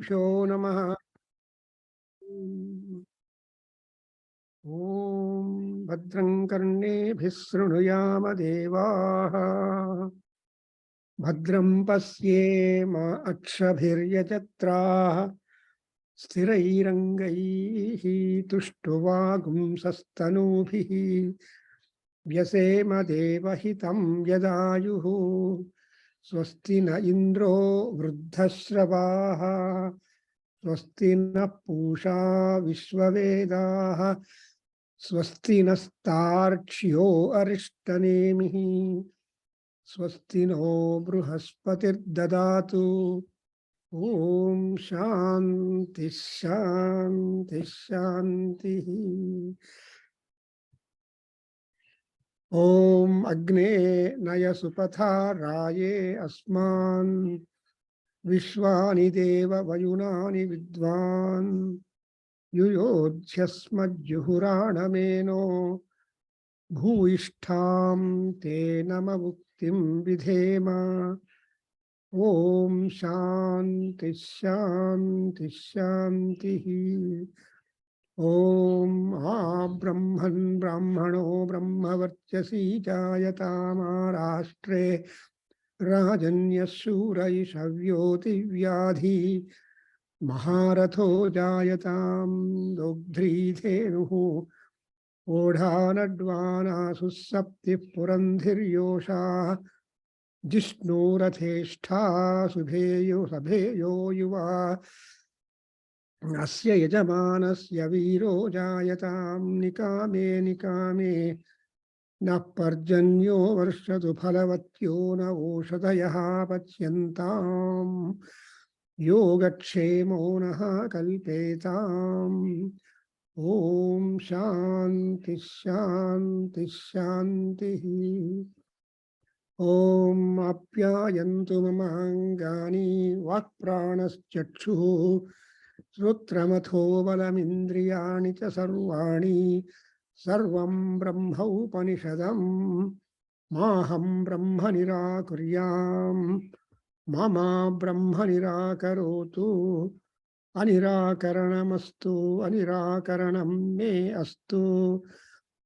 श्रीगुरुभ्यो नमः। ॐ भद्रं कर्णेभिः शृणुयाम देवाः, भद्रं पश्येम अक्षभिर्यजत्राः, स्थिरैरङ्गैः तुष्टुवागुंसस्तनूभिः, व्यसेम देवहितं यदायुः। स्वस्ति न इंद्रो वृद्धश्रवाः, स्वस्ति न पूषा विश्ववेदाः, स्वस्ति नस्तार्क्ष्यो अरिष्टनेमिः, स्वस्ति नो बृहस्पतिर्ददातु। ओम शांति शांति शांति। ओम अग्ने नय सुपथा राये अस्मान् विश्वानि देव वयुनानि विद्वान्, युयोध्यस्मज्जुहुराणमेनो भूयिष्ठां ते नममुक्तिं विधेम। ओम शांति शांति शांति। ओम आ ब्रह्मन् ब्राह्मणो ब्रह्मवर्चसी जायतामाराष्ट्रे, राजन्यशूरैषव्योतिव्याधि महारथो जायतां दोग्ध्रीधेनुः, ओढानड्वानासुः सप्तिः पुरन्धिर्योषाः, जिष्णुरथेष्ठा सुभेयो सभेयो युवा, अस्य यजमानस्य वीरो जायतां निकामे निकामे, नः पर्जन्यो वर्षतु फलवत्यो न ओषधयः पच्यन्ताम्, योगक्षेमो नः कल्पेताम्। ओम शांति शांति शांतिः। ओम आप्यायन्तु ममाङ्गानि वाक्प्राणश्चक्षुः, श्रोत्रमथो बलमिन्द्रियाणि च सर्वाणि, सर्वं ब्रह्मोपनिषदं माहं ब्रह्म निराकुर्याम्, ममा ब्रह्म निराकरोतु। अनिराकरणमस्तु अनिराकरणं मे अस्तु,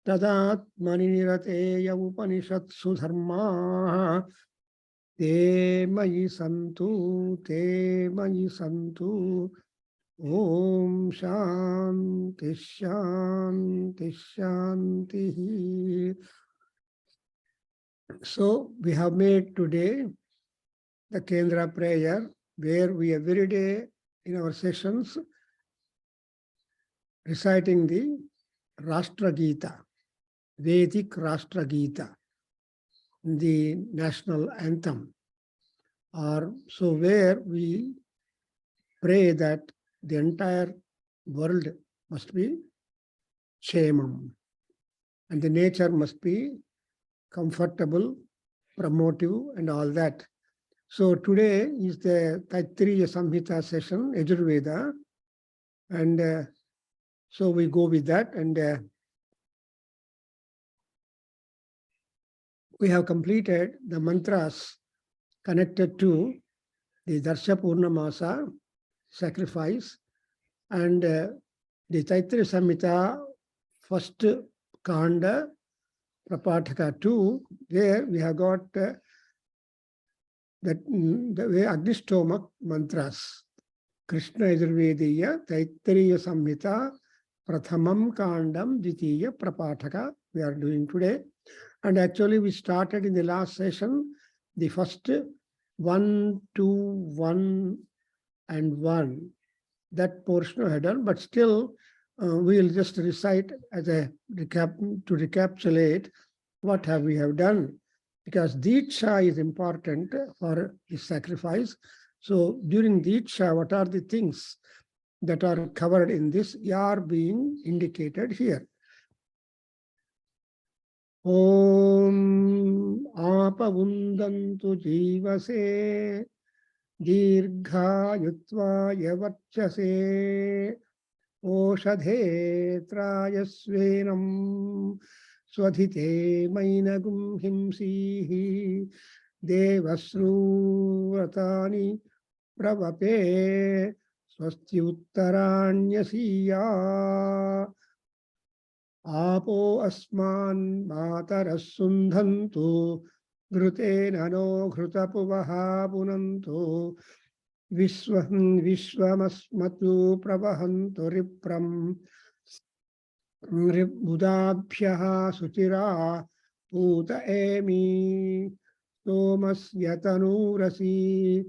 तदात्मनि निरतेय उपनिषत्सु धर्माः, ते मयि सन्तु ते मयि सन्तु। ओम शांति शांति शांति। So we have made today the Kendra prayer, where we every day in our sessions reciting the Rashtra Gita, Vedic Rashtra Gita, the national anthem, or so where we pray that the entire world must be Kshemam, and the nature must be comfortable, promotive, and all that. So today is the Taittiriya Samhita session, Yajurveda, and so we go with that, and we have completed the mantras connected to the Darsha Purnamasa sacrifice, and the Taittiriya Samhita first Kanda, Prabhakargaru 2, where we have got the way Agnistomak mantras. Krishna Yajurveda Taittiriya Samhita Prathamam Kandam Dvitiya Prabhakargaru we are doing today. And actually we started in the last session the first 1, 2, 1 and 1. That portion I had done, but still we will just recite as a recap to recapitulate what we have done, because Diksha is important for his sacrifice. So during Diksha, what are the things that are covered in this are being indicated here. Om Apavundantu Jivase Dirgha Yutva Yavarchase Oshadhe Trayasvenam Swadhite Mainagum Himsihi Devasruvatani Pravape swasti uttaranyasiya apo asman mataras sundhantu ghrutena no ghrutapuvaha punantu vishvamasmatu pravahantu ripram budabhyaha suchira puta emi somasya tanurasi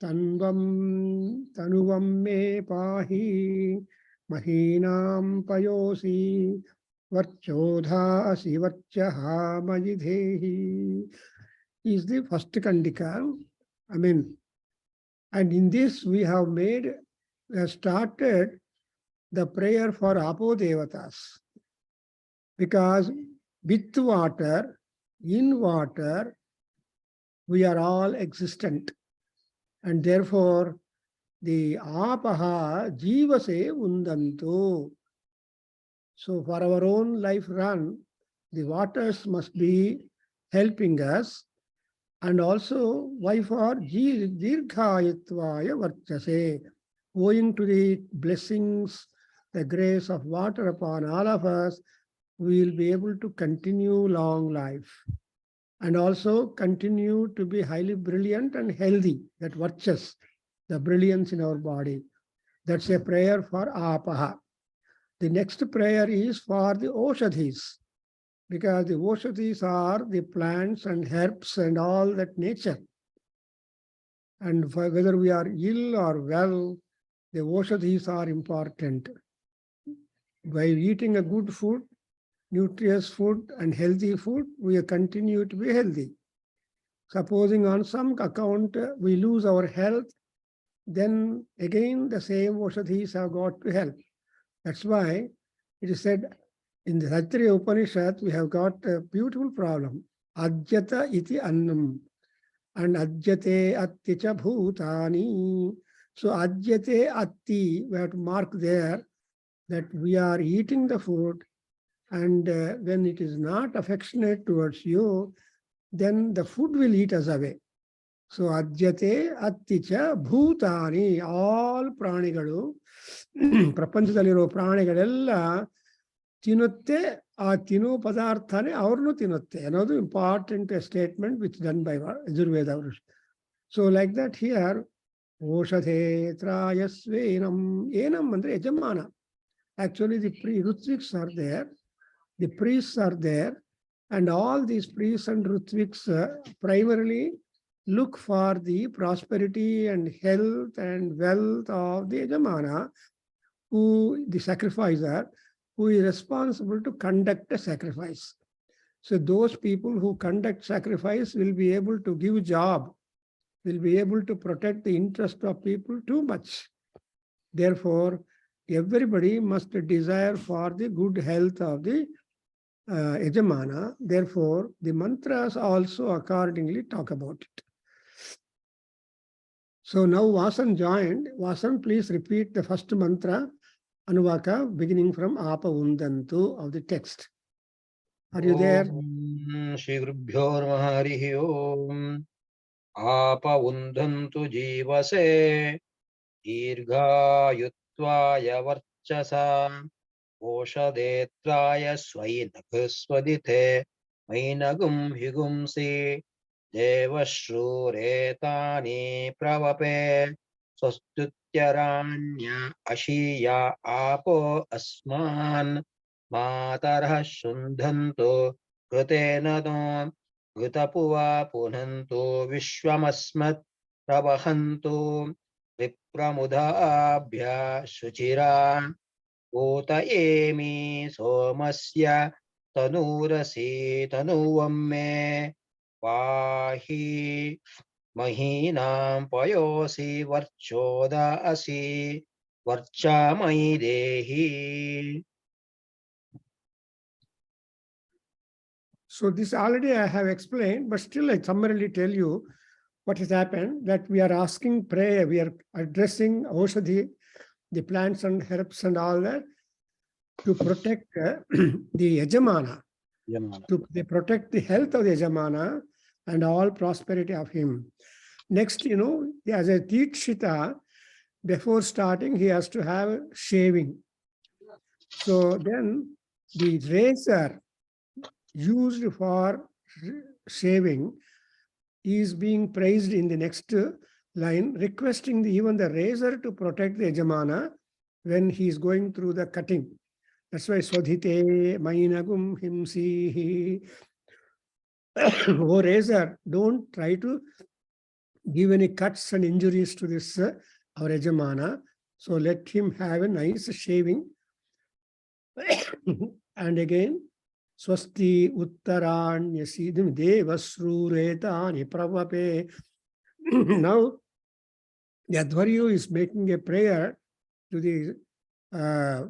tanuvam me pahi mahinam payosi varchodhasi varchaha majidehi is the first kandika. And in this we have started the prayer for Apo Devatas. Because with water, in water, we are all existent. And therefore, the Apaha Jivase Undantu. So for our own life run, the waters must be helping us. And also, why for Dirghayatvaya Varchase, owing to the blessings, the grace of water upon all of us, we will be able to continue long life. And also continue to be highly brilliant and healthy, that Varchas, the brilliance in our body. That's a prayer for Apaha. The next prayer is for the Oshadhis, because the Oshadhis are the plants and herbs and all that nature. And for whether we are ill or well, the Oshadhis are important. By eating a good food, nutritious food and healthy food, we continue to be healthy. Supposing on some account we lose our health, then again the same Oshadhis have got to help. That's why it is said in the Taittiriya Upanishad, we have got a beautiful problem. Ajyata iti annam. And ajyate atticha bhutani. So ajyate atti, we have to mark there that we are eating the food, and when it is not affectionate towards you, then the food will eat us away. So ajyate atticha bhutani, all pranigalu, prapanchadaliro pranigalela tinutte, tinu padarthane avarnu tinutte. Another important statement which done by Yajurveda. So like that here, Oshadhe trayasvenam, enam andre yajamana. Actually the Rutviks are there, the priests are there, and all these priests and Rutviks primarily look for the prosperity and health and wealth of the yajamana, who the sacrificer, who is responsible to conduct a sacrifice. So those people who conduct sacrifice will be able to give job, will be able to protect the interest of people too much. Therefore, everybody must desire for the good health of the yajamana. Therefore, the mantras also accordingly talk about it. So now Vasan joined. Vasan, please repeat the first mantra, Anuvaka, beginning from Apa Undantu of the text. Are you there? Shri Gurubhyo Namaha Harihi Om. Apa Undantu Jivase Dirghayutvaya Varchasa Oshadetraya Swainabhuswadite Mainagum Higumsi Devashruretani Pravape Swastutyaranya Ashiya Apo Asman Matarah Sundhanto Krutena no Gutapuva Punhanto Vishwamasmat Pravahanto Vipramudha Shuchira Uta emi somasya tanurasi tanuvamme pahi mahinam payosi varchoda asi varchamai dehi. So this already I have explained, but still I summarily tell you what has happened, that we are asking prayer, we are addressing Oshadhi, the plants and herbs and all that, to protect the yajamana, to protect the health of the yajamana and all prosperity of him. Next, as a Tikshita, before starting, he has to have shaving. So then the razor used for shaving is being praised in the next line, requesting even the razor to protect the Yajamana when he is going through the cutting. That's why Swadhite Mainagum Himsi. Oh razor, don't try to give any cuts and injuries to this our Yajamana. So let him have a nice shaving. And again, Swasti Uttaranyasi Devasruretani Pravape. Now, the Adhvaryu is making a prayer to the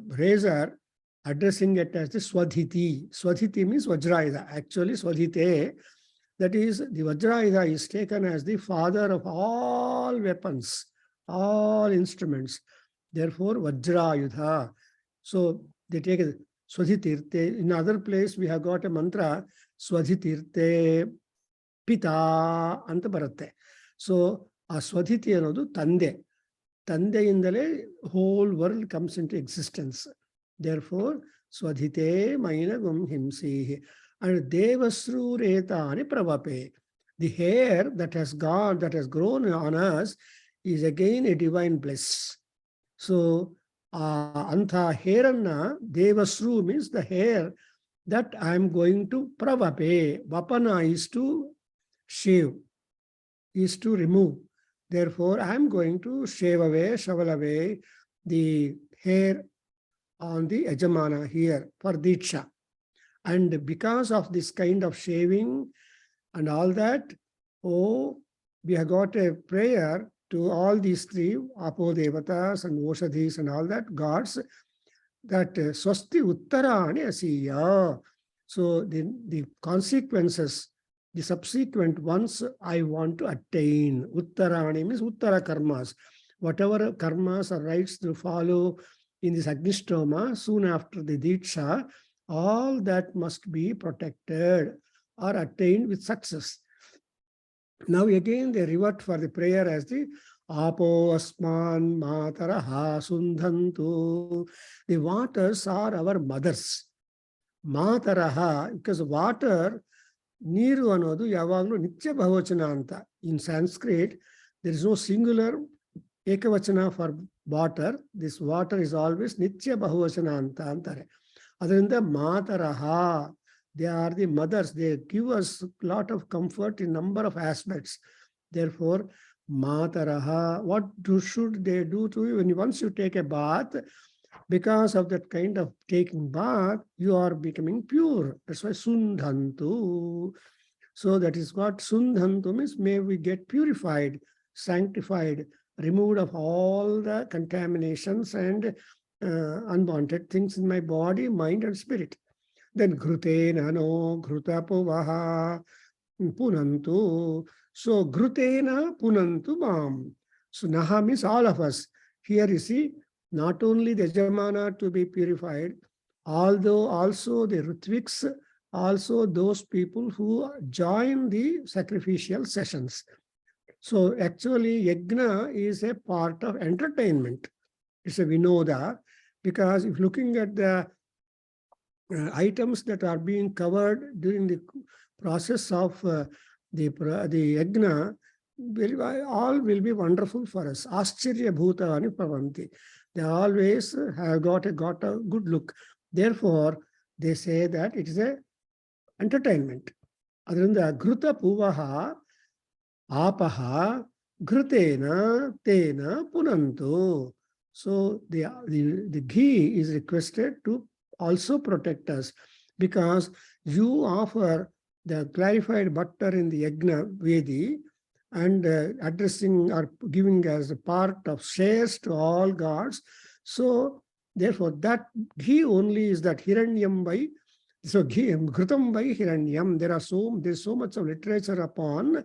razor, addressing it as the Swadhiti. Swadhiti means Vajrayudha. Actually, Swadhite, that is, the Vajrayudha is taken as the father of all weapons, all instruments. Therefore, Vajrayudha. So they take it. Swadhitirte. In other place, we have got a mantra, Swadhitirte Pita anta baratte. So, a Swadhiti anodu Tande. Tande indale whole world comes into existence. Therefore, Swadhite Mainagum Himsi. And Devasru Retani Pravape. The hair that has grown on us is again a divine bliss. So, Anta Heranna, Devasru means the hair that I am going to Pravape. Vapana is to shave, is to remove. Therefore, I am going to shovel away the hair on the Yajamana here for Diksha. And because of this kind of shaving and all that, we have got a prayer to all these three, Apo Devatas and Oshadhis and all that, gods, that Swasti Uttarani Asiya. So the consequences, the subsequent ones I want to attain. Uttarani means Uttara karmas. Whatever karmas or rites to follow in this Agnishtoma, soon after the Diksha, all that must be protected or attained with success. Now again they revert for the prayer as the Apo Asman Mataraha Sundhantu. The waters are our mothers. Mataraha, because water, Niru anodu yavaglu nitya bhavachana anta. In Sanskrit, there is no singular ekavachana for water. This water is always nitya bhavachana anta antare. Adrinda Mataraha. They are the mothers. They give us a lot of comfort in number of aspects. Therefore, Mataraha, what should they do to you? Once you take a bath, because of that kind of taking bath, you are becoming pure. That's why Sundhantu. So that is what Sundhantu means. May we get purified, sanctified, removed of all the contaminations and unwanted things in my body, mind, and spirit. Then Grutena no Grutapuvaha Punantu. So Grutena Punantu Mam. So Naha means all of us. Here you see, not only the Yajamana to be purified, although also the Ritviks, also those people who join the sacrificial sessions. So actually Yajna is a part of entertainment. It's a Vinoda, because if looking at the items that are being covered during the process of the yajna, all will be wonderful for us. Ascharya bhutani pravanti. They always have got a good look. Therefore, they say that it is a entertainment. Adrinda Gruta Puvaha Apaha Grutena Tena Punantu. So the ghee is requested to also protect us, because you offer the clarified butter in the yajna vedi and addressing or giving as a part of shares to all gods. So therefore that ghee only is that hiranyam by, so ghee, ghrutam by hiranyam. There's so much of literature upon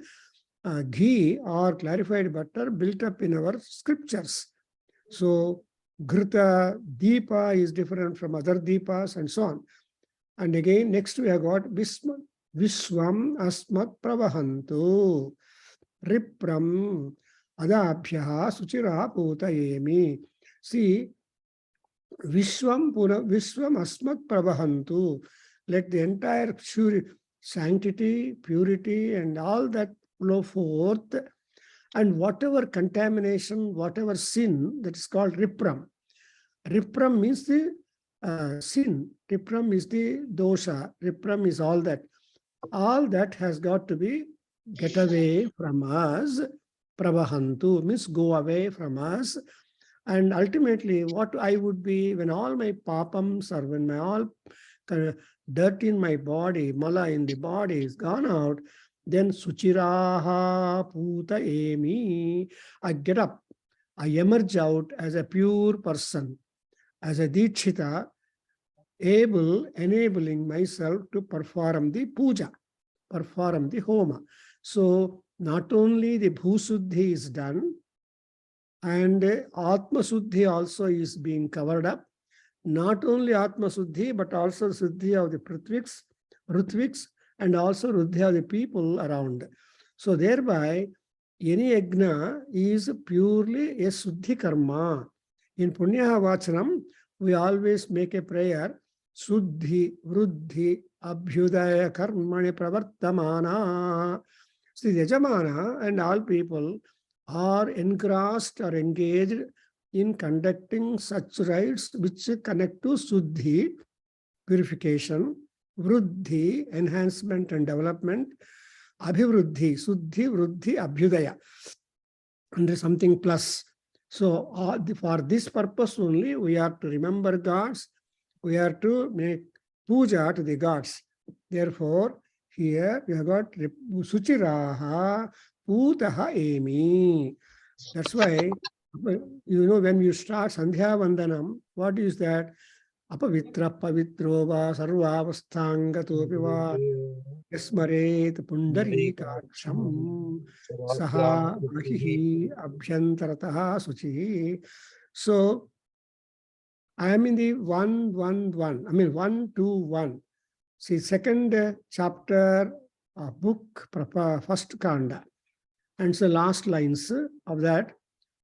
ghee or clarified butter built up in our scriptures. So Ghruta, Deepa is different from other Deepas and so on. And again, next we have got Vishwam Asmat Pravahantu. Ripram. Adabhyaha suchira putayemi. See, Vishwam asmat prabhahantu. Let the entire sanctity, purity, and all that flow forth. And whatever contamination, whatever sin, that is called ripram. Ripram means the sin. Ripram is the dosha. Ripram is all that. All that has got to be get away from us. Prabhahantu means go away from us. And ultimately, what I would be when all my papams or when my all dirt in my body, mala in the body is gone out, then suchiraha puta emi. I get up. I emerge out as a pure person, as a dikshita, enabling myself to perform the puja, perform the homa. So not only the bhusuddhi is done, and Atma Suddhi also is being covered up. Not only Atma Suddhi, but also Suddhi of the Ritviks, and also Ruddhi of the people around. So thereby, any yajna is purely a Suddhi karma. In Punyaha Vachanam, we always make a prayer, Suddhi, Vruddhi, Abhyudaya Karmani Pravartamana. So the Yajamana and all people are engrossed or engaged in conducting such rites which connect to Suddhi, purification, Vruddhi, enhancement and development, Abhivruddhi, Suddhi, Vruddhi, Abhyudaya, and there's something plus. So for this purpose only, we are to remember gods, we are to make puja to the gods. Therefore, here we have got Suchiraha Putaha Emi. That's why, when you start Sandhya Vandanam, what is that? Apavitra Pavitro va Sarvavastangatopi va Yasmaret Pundarikaksham Saha Mahihi Abhyantarataha Suchi. So, I am in the 1-2-1. See, second chapter of book, first kanda. And so last lines of that.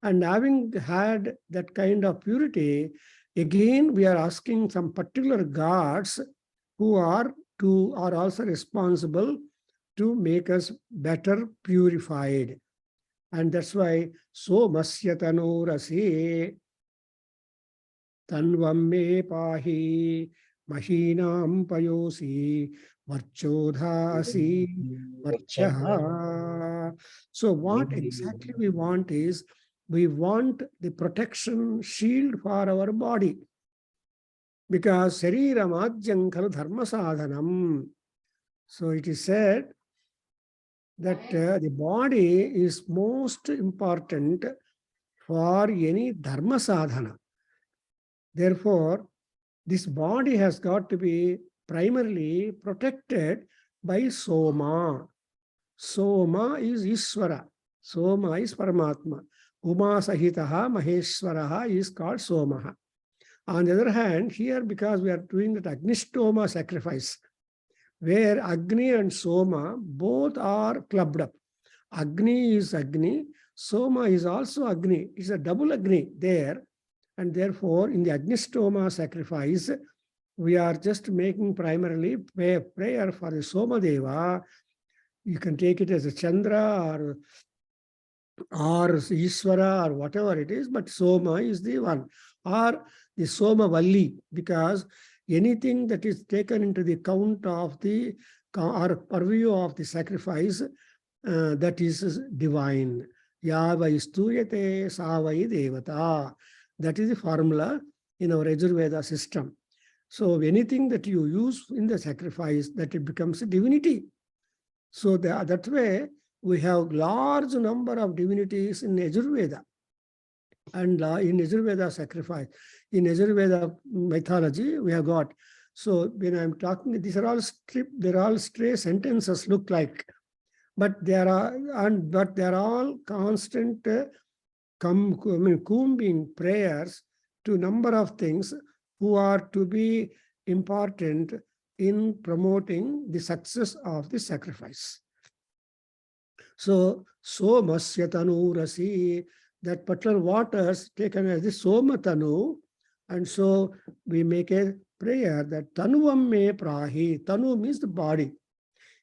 And having had that kind of purity, again we are asking some particular gods who are also responsible to make us better purified. And that's why so masyatano rase tanvam me pahi mahinam payosi varchodhasi varchaha. So what exactly we want is, we want the protection shield for our body. Because Shariram Ajyam Khalu Dharma Sadhanam. So it is said that the body is most important for any Dharma Sadhana. Therefore, this body has got to be primarily protected by Soma. Soma is Ishvara. Soma is Paramatma. Uma Sahitaha Maheshwaraha is called Somaha. On the other hand, here, because we are doing that Agnishtoma sacrifice, where Agni and Soma both are clubbed up. Agni is Agni, Soma is also Agni. It's a double Agni there. And therefore, in the Agnishtoma sacrifice, we are just making primarily prayer for the Soma Deva. You can take it as a Chandra or Ishvara or whatever it is, but Soma is the one. Or the Soma Valli, because anything that is taken into the count of the or purview of the sacrifice, that is divine. Yava istuyate savai devata. That is the formula in our Yajurveda system. So anything that you use in the sacrifice, that it becomes a divinity. So that way, we have large number of divinities in Yajurveda and in Yajurveda sacrifice. In Yajurveda mythology, we have got. So when I'm talking, these are all stray sentences look like, but they are all constant combing prayers to number of things who are to be important in promoting the success of the sacrifice. So, somasya tanurasi, that particular waters taken as the soma tanu, and so we make a prayer that tanuvam me prahi. Tanu means the body.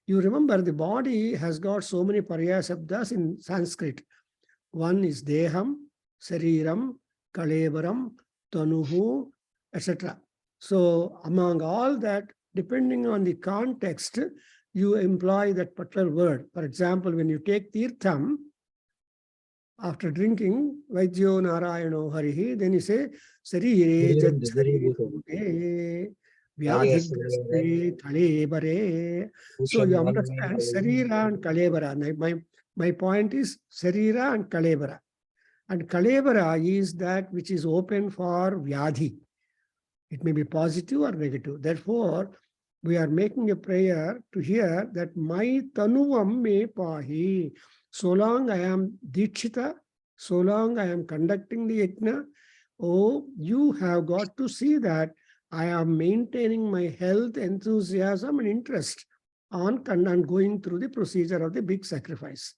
You remember the body has got so many paryasabdas in Sanskrit. One is deham, sariram, kalevaram, tanuhu, etc. So among all that, depending on the context, you employ that particular word. For example, when you take tirtham, after drinking, Vaidyo Narayano Harihi, then you say, Sarire Jajjare Vyadhigrastre Kalebare. So you understand Sarira and Kalebara. My point is Sarira and Kalebara. And Kalebara is that which is open for Vyadhi. It may be positive or negative. Therefore, we are making a prayer to hear that my tanuvam me pahi. So long I am Dikshita, so long I am conducting the yajna, oh, you have got to see that I am maintaining my health, enthusiasm, and interest on going through the procedure of the big sacrifice.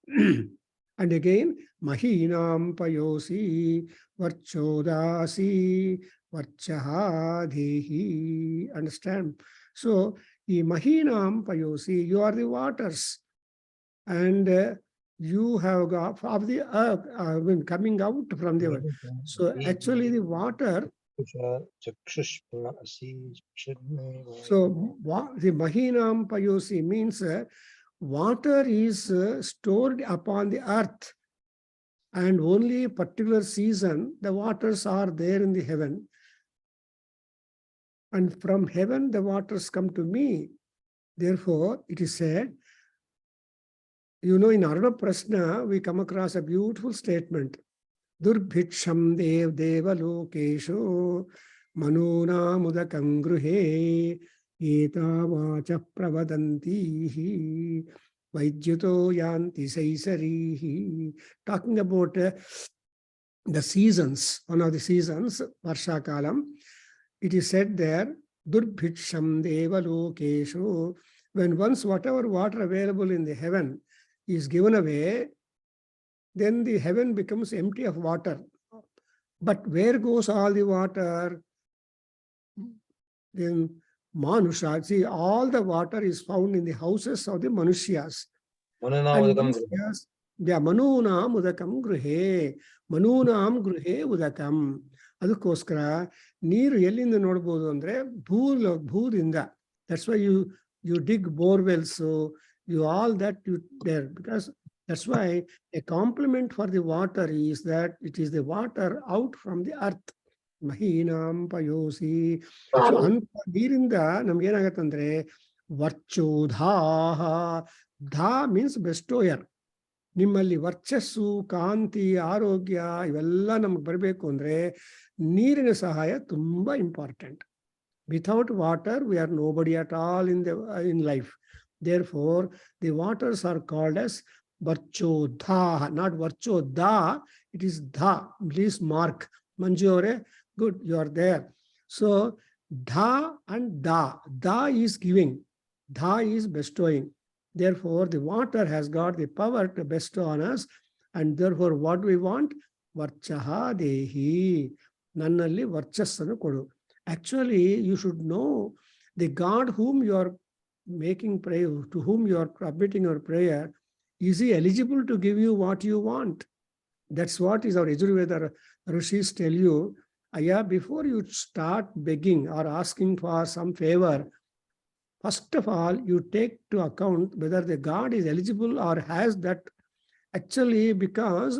And again, Mahinam payosi, varchodasi, varchaha dehi. Understand? So, Mahinam payosi, you are the waters. And you have got of the earth coming out from the earth. So actually the water, so the Mahinam payosi means water is stored upon the earth, and only a particular season the waters are there in the heaven, and from heaven the waters come to me. Therefore it is said, you know, in Aruna Prashna, we come across a beautiful statement. Durbhiksham dev deva lokesho manuna mudakam gruhe eta vacha pravadantihi vaidyuto yanti saisarihi. Talking about the seasons, one of the seasons, Varsha Kalam, it is said there, Durbhiksham deva lokesho, when once whatever water available in the heaven is given away, then the heaven becomes empty of water. But where goes all the water? Then Manusha, see, all the water is found in the houses of the Manushyas. Manunam udakam gruhe. Manunam gruhe udakam. Adukoskara, neeru ellinda nodabodu andre bhudinda. That's why you dig bore wells, so you all that you there, because that's why a compliment for the water is that it is the water out from the earth. Mahinam payosi. So anta neerinda namge enagatandre varchodha. Dha means bestower. ನಿಮ್ಮಲ್ಲಿ ವರ್ಚಸ್ಸು, ಕಾಂತಿ, ಆರೋಗ್ಯ ಇವೆಲ್ಲ ನಮಗೆ ಬರಬೇಕು ಅಂದ್ರೆ ನೀರಿನ ಸಹಾಯ ತುಂಬಾ important. Without water, we are nobody at all in life. Therefore, the waters are called as varchodha, not varchodha. It is dha. Please mark. Manju Aure, good, you are there. So, dha and da. Da is giving. Dha is bestowing. Therefore, the water has got the power to bestow on us. And therefore, what we want? Varchaha dehi. Nannalli varchassanu kodu. Actually, you should know the God whom you are making prayer, to whom you are submitting your prayer, is he eligible to give you what you want? That's what is our Yajurveda Rishis tell you. Aya, before you start begging or asking for some favor, first of all, you take to account whether the God is eligible or has that. Actually, because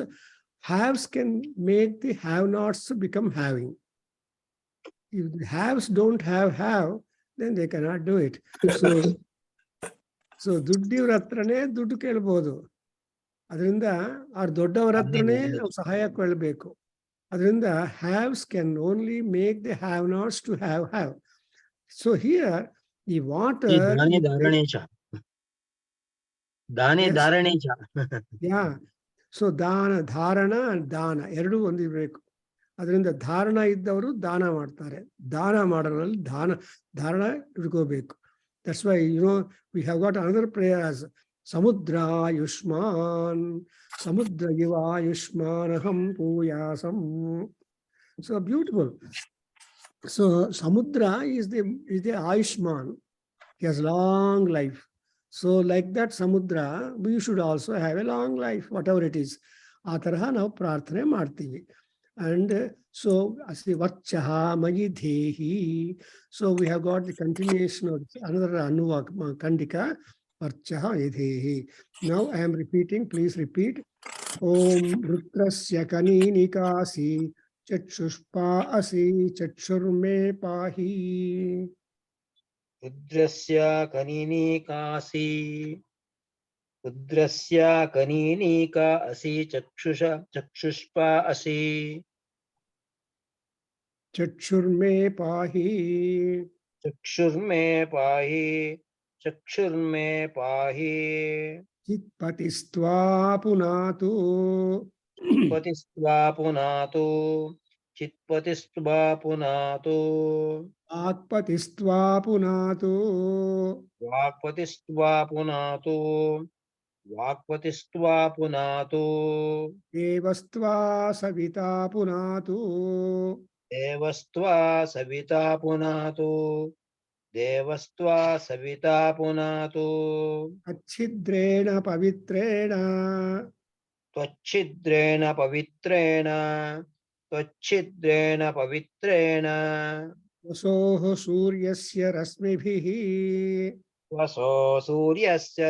haves can make the have-nots become having. If the haves don't have, then they cannot do it. So ದುಡ್ಡಿವ್ರ ಹತ್ರನೇ ದುಡ್ಡು ಕೇಳ್ಬೋದು. ಅದರಿಂದ ಅವ್ರ ದೊಡ್ಡವರ ಹತ್ರನೇ ನಾವು ಸಹಾಯ ಕೇಳಬೇಕು. ಅದರಿಂದ haves can only make the have-nots to have. So here, the water. Yeah. So ಧಾರಣ and ದಾನ ಎರಡೂ ಹೊಂದಿರಬೇಕು. ಅದರಿಂದ ಧಾರಣ ಇದ್ದವರು ದಾನ ಮಾಡ್ತಾರೆ. ದಾನ ಮಾಡೋರಲ್ಲಿ ಧಾರಣ ಇಟ್ಕೋಬೇಕು. That's why, we have got another prayer as Samudra Yushman, Samudra Yiva Yushmanaham Puyasam. So beautiful. So Samudra is the Ayushman. He has long life. So like that Samudra, we should also have a long life, whatever it is. ಆ ತರಹ ನಾವು ಪ್ರಾರ್ಥನೆ ಮಾಡ್ತೀವಿ. And so Asli Vachaha Mayidehi. So we have got the continuation of another Anuvak Kandika. Vachaha Mayidehi. Now I am repeating, please repeat. Om Rudrasya Kaninikasi Chakshushpa Asi Chakshurme Pahi. रुद्रस्य कनीनिकासि रुद्रस्य कनीनिका असि चक्षुष्पा असि Chakshurme Pahi. चक्षुर्मे पाहि चक्षुर्मे पाहि Chitpatistva Punatu. पतिस्त्वा पुनातु चित्पतिस्त्वा पुनातु Akpatistva Punatu. वाक्पतिस्त्वा पुनातु वाक्पतिस्त्वा पुनातु Devastva Savita Punatu. देवस्त्वा Savita पुनातु देवस्त्वा Savita पुनातु Achidrena Pavitrena. त्वच्छिद्रेण पवित्रेण Vasoho Suryasya Rasmibhihi. वसो सूर्यस्य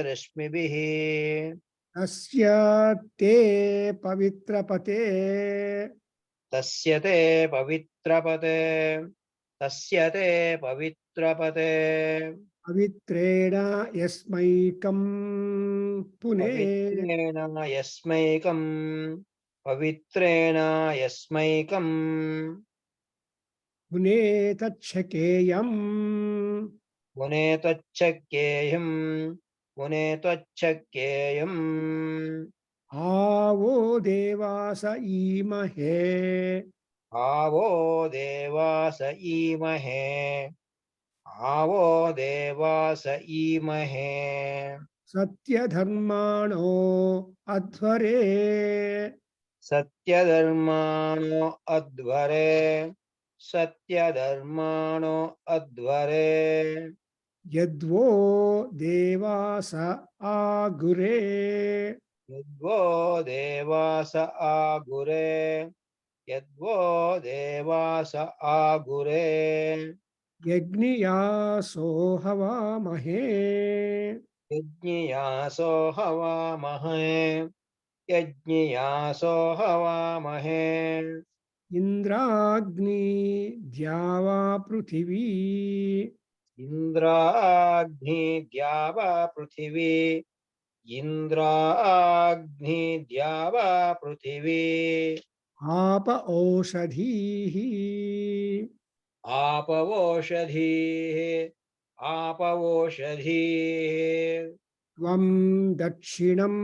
रश्मिभिः Asya Te Pavitrapate. तस्य ते पवित्रपते Pavitrena Yasmaikam Pune. पवित्रेण यस्मैकम् Pune Tachakeyam. पुने त्वच्छक्येयम् Avo Devasa Imahe. आवो Dewas ईमहे Satya Dharmano Adhvare. सत्यधर्माणो अध्वरे Yadvo Devasa Agure. यद्वो Dewas आगुरे Yagniyaso Hava Mahe. यज्ञियासो हवामहे Indragni Dhyava Pruthivi. Indragni द्यावा पृथिवी Apa Oshadhihi. आपवोषधीः Tvam Dakshinam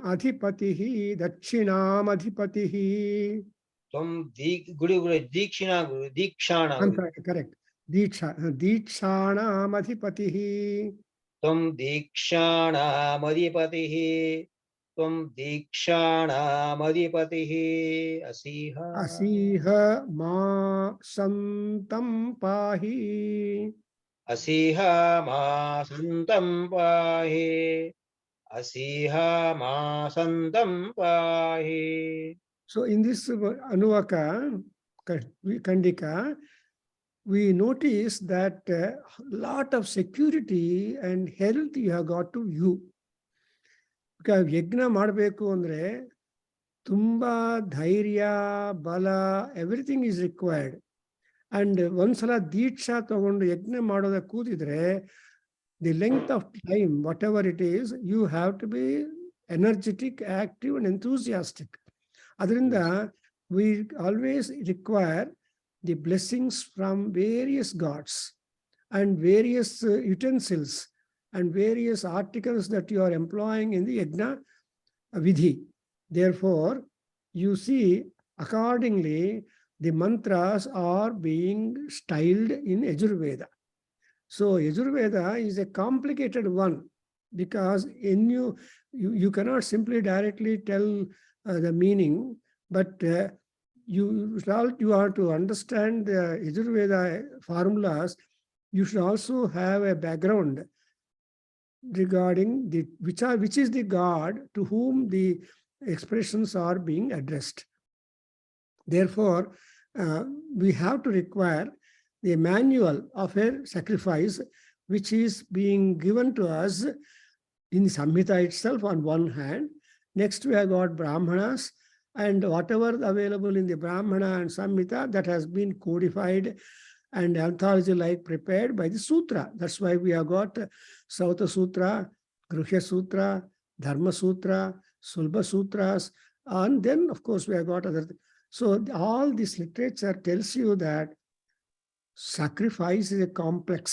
Adhipatihi. Dakshinam Adhipatihi. त्वं Theekshana I'm sorry, correct. Dikshana Adhipatihi. त्वं दीक्षाणामधिपतिः असीह Asiha Ma Santam Pahi. असीह मा सन्तं पाहि So in this Anuvaka Kandika, we notice that lot of security and health you have got to you. Because yajna ಮಾಡಬೇಕು ಅಂದ್ರೆ ತುಂಬಾ ಧೈರ್ಯ ಬಲ everything is required. And ಒಂದ್ಸಲ ದೀಕ್ಷಾ ತಗೊಂಡು ಯಜ್ಞ ಮಾಡೋದ ಕೂತಿದ್ರೆ the length of time, whatever it is, you have to be energetic, active and enthusiastic. ಅದರಿಂದ we always require the blessings from various gods and various utensils and various articles that you are employing in the yajna vidhi. Therefore, you see, accordingly, the mantras are being styled in Yajurveda. So Yajurveda is a complicated one because in you cannot simply directly tell the meaning, but you have to understand the Yajurveda formulas. You should also have a background regarding which is the God to whom the expressions are being addressed. Therefore, we have to require the manual of a sacrifice, which is being given to us in Samhita itself on one hand. Next, we have got Brahmanas, and whatever available in the Brahmana and Samhita that has been codified and anthology-like prepared by the Sutra. That's why we have got Sauta Sutra, Gruhya Sutra, Dharma Sutra, Sulba Sutras, and then, of course, we have got other. So all this literature tells you that sacrifice is a complex.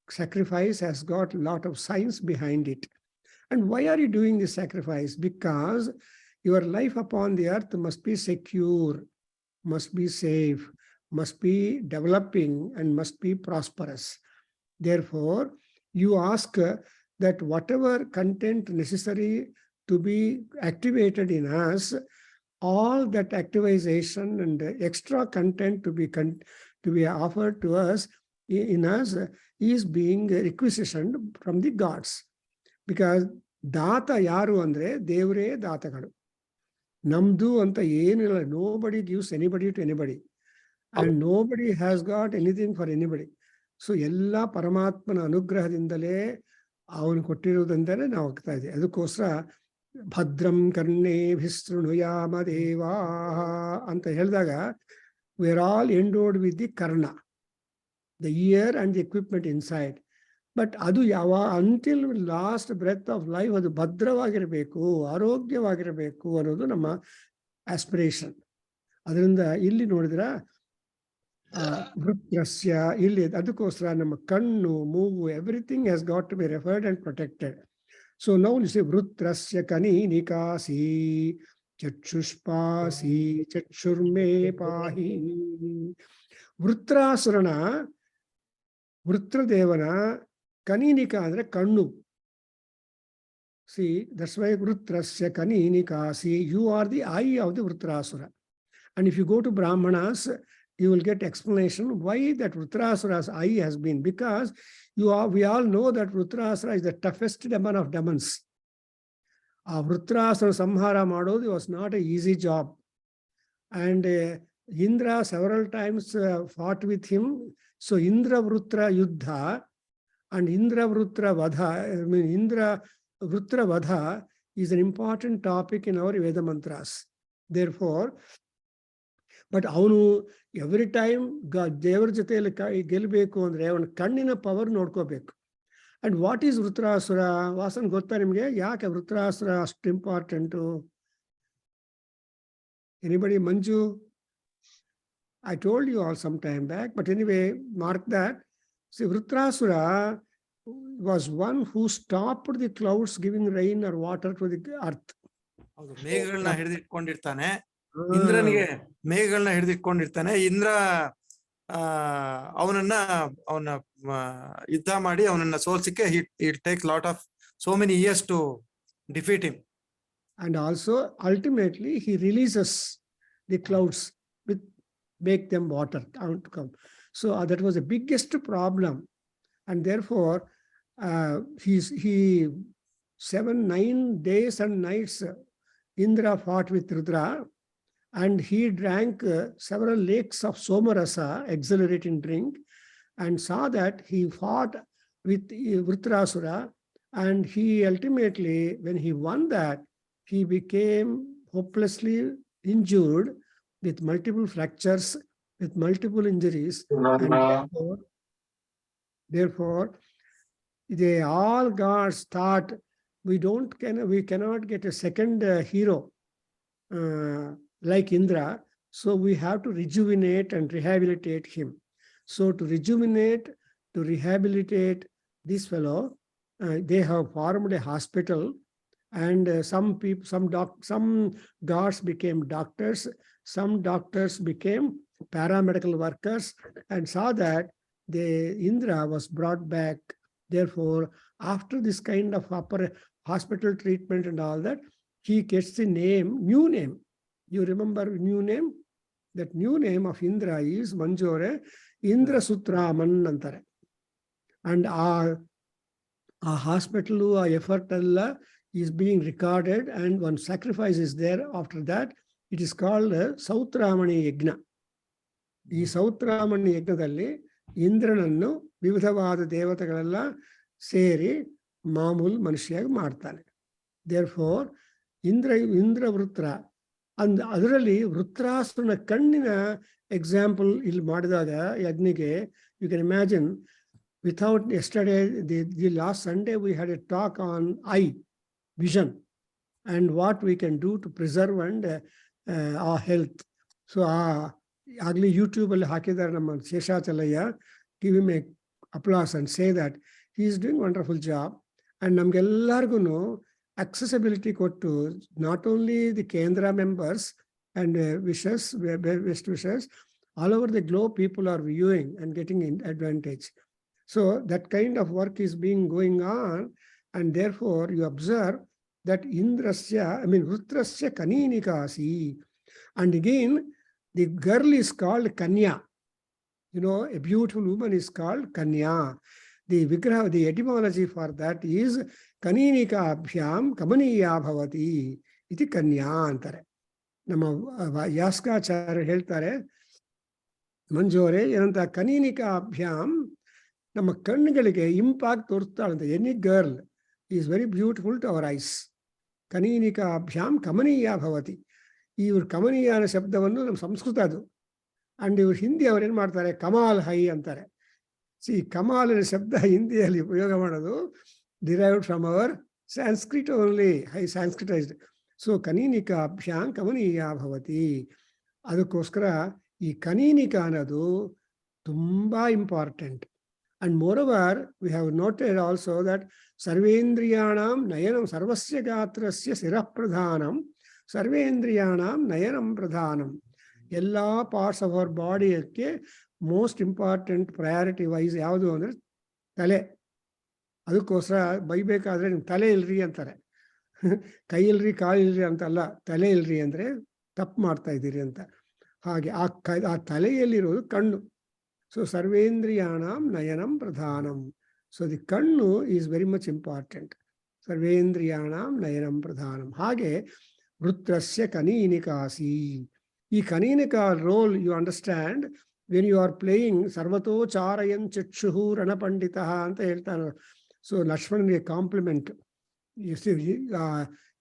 Sacrifice has got a lot of science behind it. And why are you doing this sacrifice? Because your life upon the earth must be secure, must be safe, must be developing, and must be prosperous. Therefore, you ask that whatever content necessary to be activated in us, all that activization and extra content to be offered to us in us is being requisitioned from the gods. Because Data yaru andre devre datagaru. Namdu anta yenilla, nobody gives anybody to anybody. And nobody has got anything for anybody. So ella Paramatmana anugrahadindale avanu kottirudandare ನಾವು ಹೋಗ್ತಾ ಇದ್ದೀವಿ. ಅದಕ್ಕೋಸ್ಕರ ಭದ್ರಂ ಕರ್ಣೇಭಿಸೃಣುಯಾಮ ದೇವಾ ಅಂತ ಹೇಳಿದಾಗ we are all endowed with the karna, the ear and the equipment inside. But adu yava until last breath of life adu ಭದ್ರವಾಗಿರಬೇಕು, ಆರೋಗ್ಯವಾಗಿರಬೇಕು ಅನ್ನೋದು ನಮ್ಮ aspiration. ಅದರಿಂದ ಇಲ್ಲಿ ನೋಡಿದ್ರ ವೃತ್ರಸ್ಯ ಇಲ್ಲಿ ಅದಕ್ಕೋಸ್ಕರ ನಮ್ಮ ಕಣ್ಣು, ಮೂಗು, everything has got to be referred and protected. So now you say ವೃತ್ರಸ್ಯ ಕನಿ ನಿಕಾಸಿ ಚಕ್ಷುಷ್ಪಾಸಿ ಚಕ್ಷುರ್ಮೇ ಪಾಹಿ. ವೃತ್ರಾಸುರನ, ವೃತ್ರದೇವನ ಕನಿನಿಕಾ ಅಂದ್ರೆ ಕಣ್ಣು. See, that's why ವೃತ್ರಸ್ಯ ಕನಿನಿಕಾಸಿ, you are the eye of the Vritrasura. And if you go to Brahmanas, you will get explanation why that Vrutrasura's eye has been. Because we all know that Vrutrasura is the toughest demon of demons. Vrutrasura samhara madodi was not an easy job. And Indra several times fought with him. So Indra Vrutra Yuddha and Indra Vrutra Vadha, Indra Vrutra Vadha is an important topic in our Veda mantras. Therefore, but ಅವನು every time ದೇವರ ಜೊತೆಯಲ್ಲಿ ಗೆಲ್ಲಬೇಕು ಅಂದ್ರೆ ಅವನ ಕಣ್ಣಿನ power ನೋಡ್ಕೋಬೇಕು. And what is Vritrasura? Vasan ಗೊತ್ತಾ ನಿಮ್ಗೆ ಯಾಕೆ ವೃತ್ರಾಸುರ ಅಷ್ಟು important? Anybody? Manju? I told you all some time back, but anyway mark that. Vritrasura was one who stopped the clouds giving rain or water to the earth. ಮೇಘಗಳನ್ನ ಹಿಡಿದಿಟ್ಕೊಂಡಿರ್ತಾನೆ, ಇಂದ್ರನಿಗೆ ಮೇಘಗಳನ್ನ ಹಿಡಿದಿಟ್ಕೊಂಡಿರ್ತಾನೆ. ಇಂದ್ರ ಅವನ ಯುದ್ಧ ಮಾಡಿ ಅವನನ್ನ ಸೋಲ್ಸಿಕ್ಕೆ it takes lot of so many years to defeat him. And also ultimately he releases the clouds with make them water to come. So that was the biggest problem. And therefore he 9 days and nights Indra fought with Rudra. And he drank several lakes of Somarasa, exhilarating drink, and saw that he fought with Vrutrasura. And he ultimately, when he won that, he became hopelessly injured with multiple fractures, with multiple injuries. And therefore, they all gods thought we cannot get a second hero like Indra, so we have to rejuvenate and rehabilitate him. So to rejuvenate, to rehabilitate this fellow, they have formed a hospital, and some gods became doctors, some doctors became paramedical workers, and saw that Indra was brought back. Therefore, after this kind of upper hospital treatment and all that, he gets the new name. You remember new name? That new name of Indra is Manjore Indra Sutraman Antare. And our hospital, our effort is being recorded, and one sacrifice is there. After that, it is called Sautramani Yajna. ಈ ಸೌತ್ರಾಮಣಿ ಯಜ್ಞದಲ್ಲಿ ಇಂದ್ರನನ್ನು ವಿವಿಧವಾದ ದೇವತೆಗಳೆಲ್ಲ ಸೇರಿ ಮಾಮೂಲು ಮನುಷ್ಯಾಗಿ ಮಾಡ್ತಾನೆ. Therefore Indra Vritra ಅದರಲ್ಲಿ ವೃತ್ರಾಸುರನ ಕಣ್ಣಿನ ಎಕ್ಸಾಂಪಲ್ ಇಲ್ಲಿ ಮಾಡಿದಾಗ ಯಜ್ಞಿಗೆ you can imagine. Without yesterday, the last Sunday we had a talk on eye vision and what we can do to preserve and our health. So ಆಗಲಿ ಯೂಟ್ಯೂಬ್ ಅಲ್ಲಿ ಹಾಕಿದ್ದಾರೆ ನಮ್ಮ Seshachalaiah. Give him a applause and say that he is doing wonderful job. And ನಮ್ಗೆಲ್ಲರಿಗೂ accessibility ಕೊಟ್ಟು, not only the Kendra members and wishes, best wishes, all over the globe people are viewing and getting advantage. So that kind of work is being going on, and therefore you observe that Rutrasya Kaninikasi. And again, the girl is called Kanya. You know, a beautiful woman is called Kanya. The Vigraha, the etymology for that is Kaninika Abhyam Kamaniya Bhavati. Iti Kanya antare. Nama Yaskacharya ಹೇಳ್ತಾರೆ, ಮಂಜೋರೆ ಏನಂತ ಕನೀನಿಕಾ ಅಭ್ಯಾಮ್ ನಮ್ಮ ಕಣ್ಣುಗಳಿಗೆ impact ತೋರಿಸ್ತಾಳಂತೆ. Any girl is very beautiful to our eyes. ಕನೀನಿಕಾ ಅಭ್ಯಾಮ್ ಕಮನೀಯ ಭವತಿ. ಇವ್ರ ಕಮನೀಯ ಅನ್ನೋ ಶಬ್ದವನ್ನು ನಮ್ಮ ಸಂಸ್ಕೃತ ಅದು. ಅಂಡ್ ಇವ್ರು ಹಿಂದಿ ಅವ್ರೇನ್ ಮಾಡ್ತಾರೆ, ಕಮಾಲ್ ಹೈ ಅಂತಾರೆ. ಕಮಾಲಿನ ಶಬ್ದ ಹಿಂದಿಯಲ್ಲಿ ಉಪಯೋಗ ಮಾಡೋದು derived from our Sanskrit only, high Sanskritised. So ಕನೀನಿಕಾ ಅಭ್ಯಾಂ ಕಮನೀಯ ಭವತಿ. ಅದಕ್ಕೋಸ್ಕರ ಈ ಕನೀನಿಕಾ ಅನ್ನೋದು ತುಂಬಾ important. And moreover we have noted also that ಸರ್ವೇಂದ್ರಿಯಾಣಂ ನಯನಂ ಸರ್ವಸ್ಯ ಗಾತ್ರಸ್ಯ ಶಿರಃ ಪ್ರಧಾನಂ ಸರ್ವೇಂದ್ರಿಯಾಣಂ ನಯನಂ ಪ್ರಧಾನಂ. ಎಲ್ಲ ಪಾರ್ಟ್ಸ್ ಆಫ್ ಅವರ್ ಬಾಡಿಯಕ್ಕೆ ಮೋಸ್ಟ್ ಇಂಪಾರ್ಟೆಂಟ್ ಪ್ರಯಾರಿಟಿ ವೈಸ್ ಯಾವುದು ಅಂದರೆ ತಲೆ. ಅದಕ್ಕೋಸ್ಕರ ಬೈಬೇಕಾದ್ರೆ ನಿಮ್ಗೆ ತಲೆ ಇಲ್ರಿ ಅಂತಾರೆ. ಕೈ ಇಲ್ರಿ ಕಾಲು ಇಲ್ರಿ ಅಂತಲ್ಲ, ತಲೆ ಇಲ್ರಿ ಅಂದರೆ ತಪ್ಪು ಮಾಡ್ತಾ ಇದ್ದೀರಿ ಅಂತ. ಹಾಗೆ ಆ ತಲೆಯಲ್ಲಿರೋದು ಕಣ್ಣು. ಸೊ ಸರ್ವೇಂದ್ರಿಯಾಣಂ ನಯನಂ ಪ್ರಧಾನಂ. ಸೊ ದಿ ಕಣ್ಣು ಈಸ್ ವೆರಿ ಮಚ್ ಇಂಪಾರ್ಟೆಂಟ್. ಸರ್ವೇಂದ್ರಿಯಾಣಂ ನಯನಂ ಪ್ರಧಾನಂ. ಹಾಗೆ ವೃತ್ರಸ್ಯ ಕನೀನಿಕಾಸಿ. ಈ ಕನೀನಿಕಾ role you understand when you are playing ಸರ್ವತೋ ಚಾರಯನ್ ಚಕ್ಷುಹು ರಣಪಂಡಿತ ಅಂತ ಹೇಳ್ತಾನೆ. So ಲಕ್ಷ್ಮಣನಿಗೆ compliment.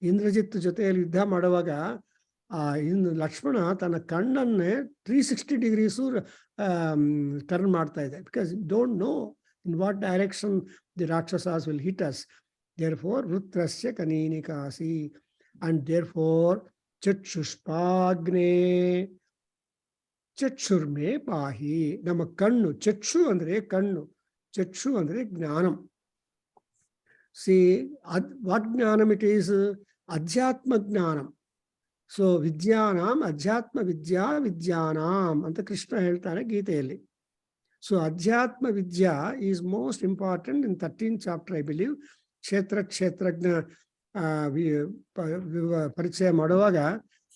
ಇಂದ್ರಜಿತ್ ಜೊತೆಯಲ್ಲಿ ಯುದ್ಧ ಮಾಡುವಾಗ ಲಕ್ಷ್ಮಣ ತನ್ನ ಕಣ್ಣನ್ನೇ 360 ಡಿಗ್ರೀಸು ಟರ್ನ್ ಮಾಡ್ತಾ ಇದೆ. Because don't know in what direction the rakshasas will hit us. Therefore ವೃತ್ರಸ್ಯ ಕನೀನಿಕಾಸಿ. ಅಂಡ್ ದೇರ್ಫೋರ್ ಚಕ್ಷುಷ್ಪಾಗ್ನೇ ಚಕ್ಷುರ್ಮೇ ಪಾಹಿ. ನಮ್ಮ ಕಣ್ಣು, ಚಕ್ಷು ಅಂದ್ರೆ ಕಣ್ಣು, ಚಕ್ಷು ಅಂದ್ರೆ ಜ್ಞಾನಂ. ವಾಟ್ ಜ್ಞಾನಂ ಇಟ್ ಈಸ್? ಅಧ್ಯಾತ್ಮ ಜ್ಞಾನಂ. ಸೊ ವಿದ್ಯಾನಾಂ ಅಧ್ಯಾತ್ಮ ವಿದ್ಯಾ ವಿದ್ಯಾನಾಂ ಅಂತ ಕೃಷ್ಣ ಹೇಳ್ತಾನೆ ಗೀತೆಯಲ್ಲಿ. ಸೊ ಅಧ್ಯಾತ್ಮ ವಿದ್ಯಾ is most important in 13th chapter I believe. ಕ್ಷೇತ್ರಜ್ಞ ಪರಿಚಯ ಮಾಡುವಾಗ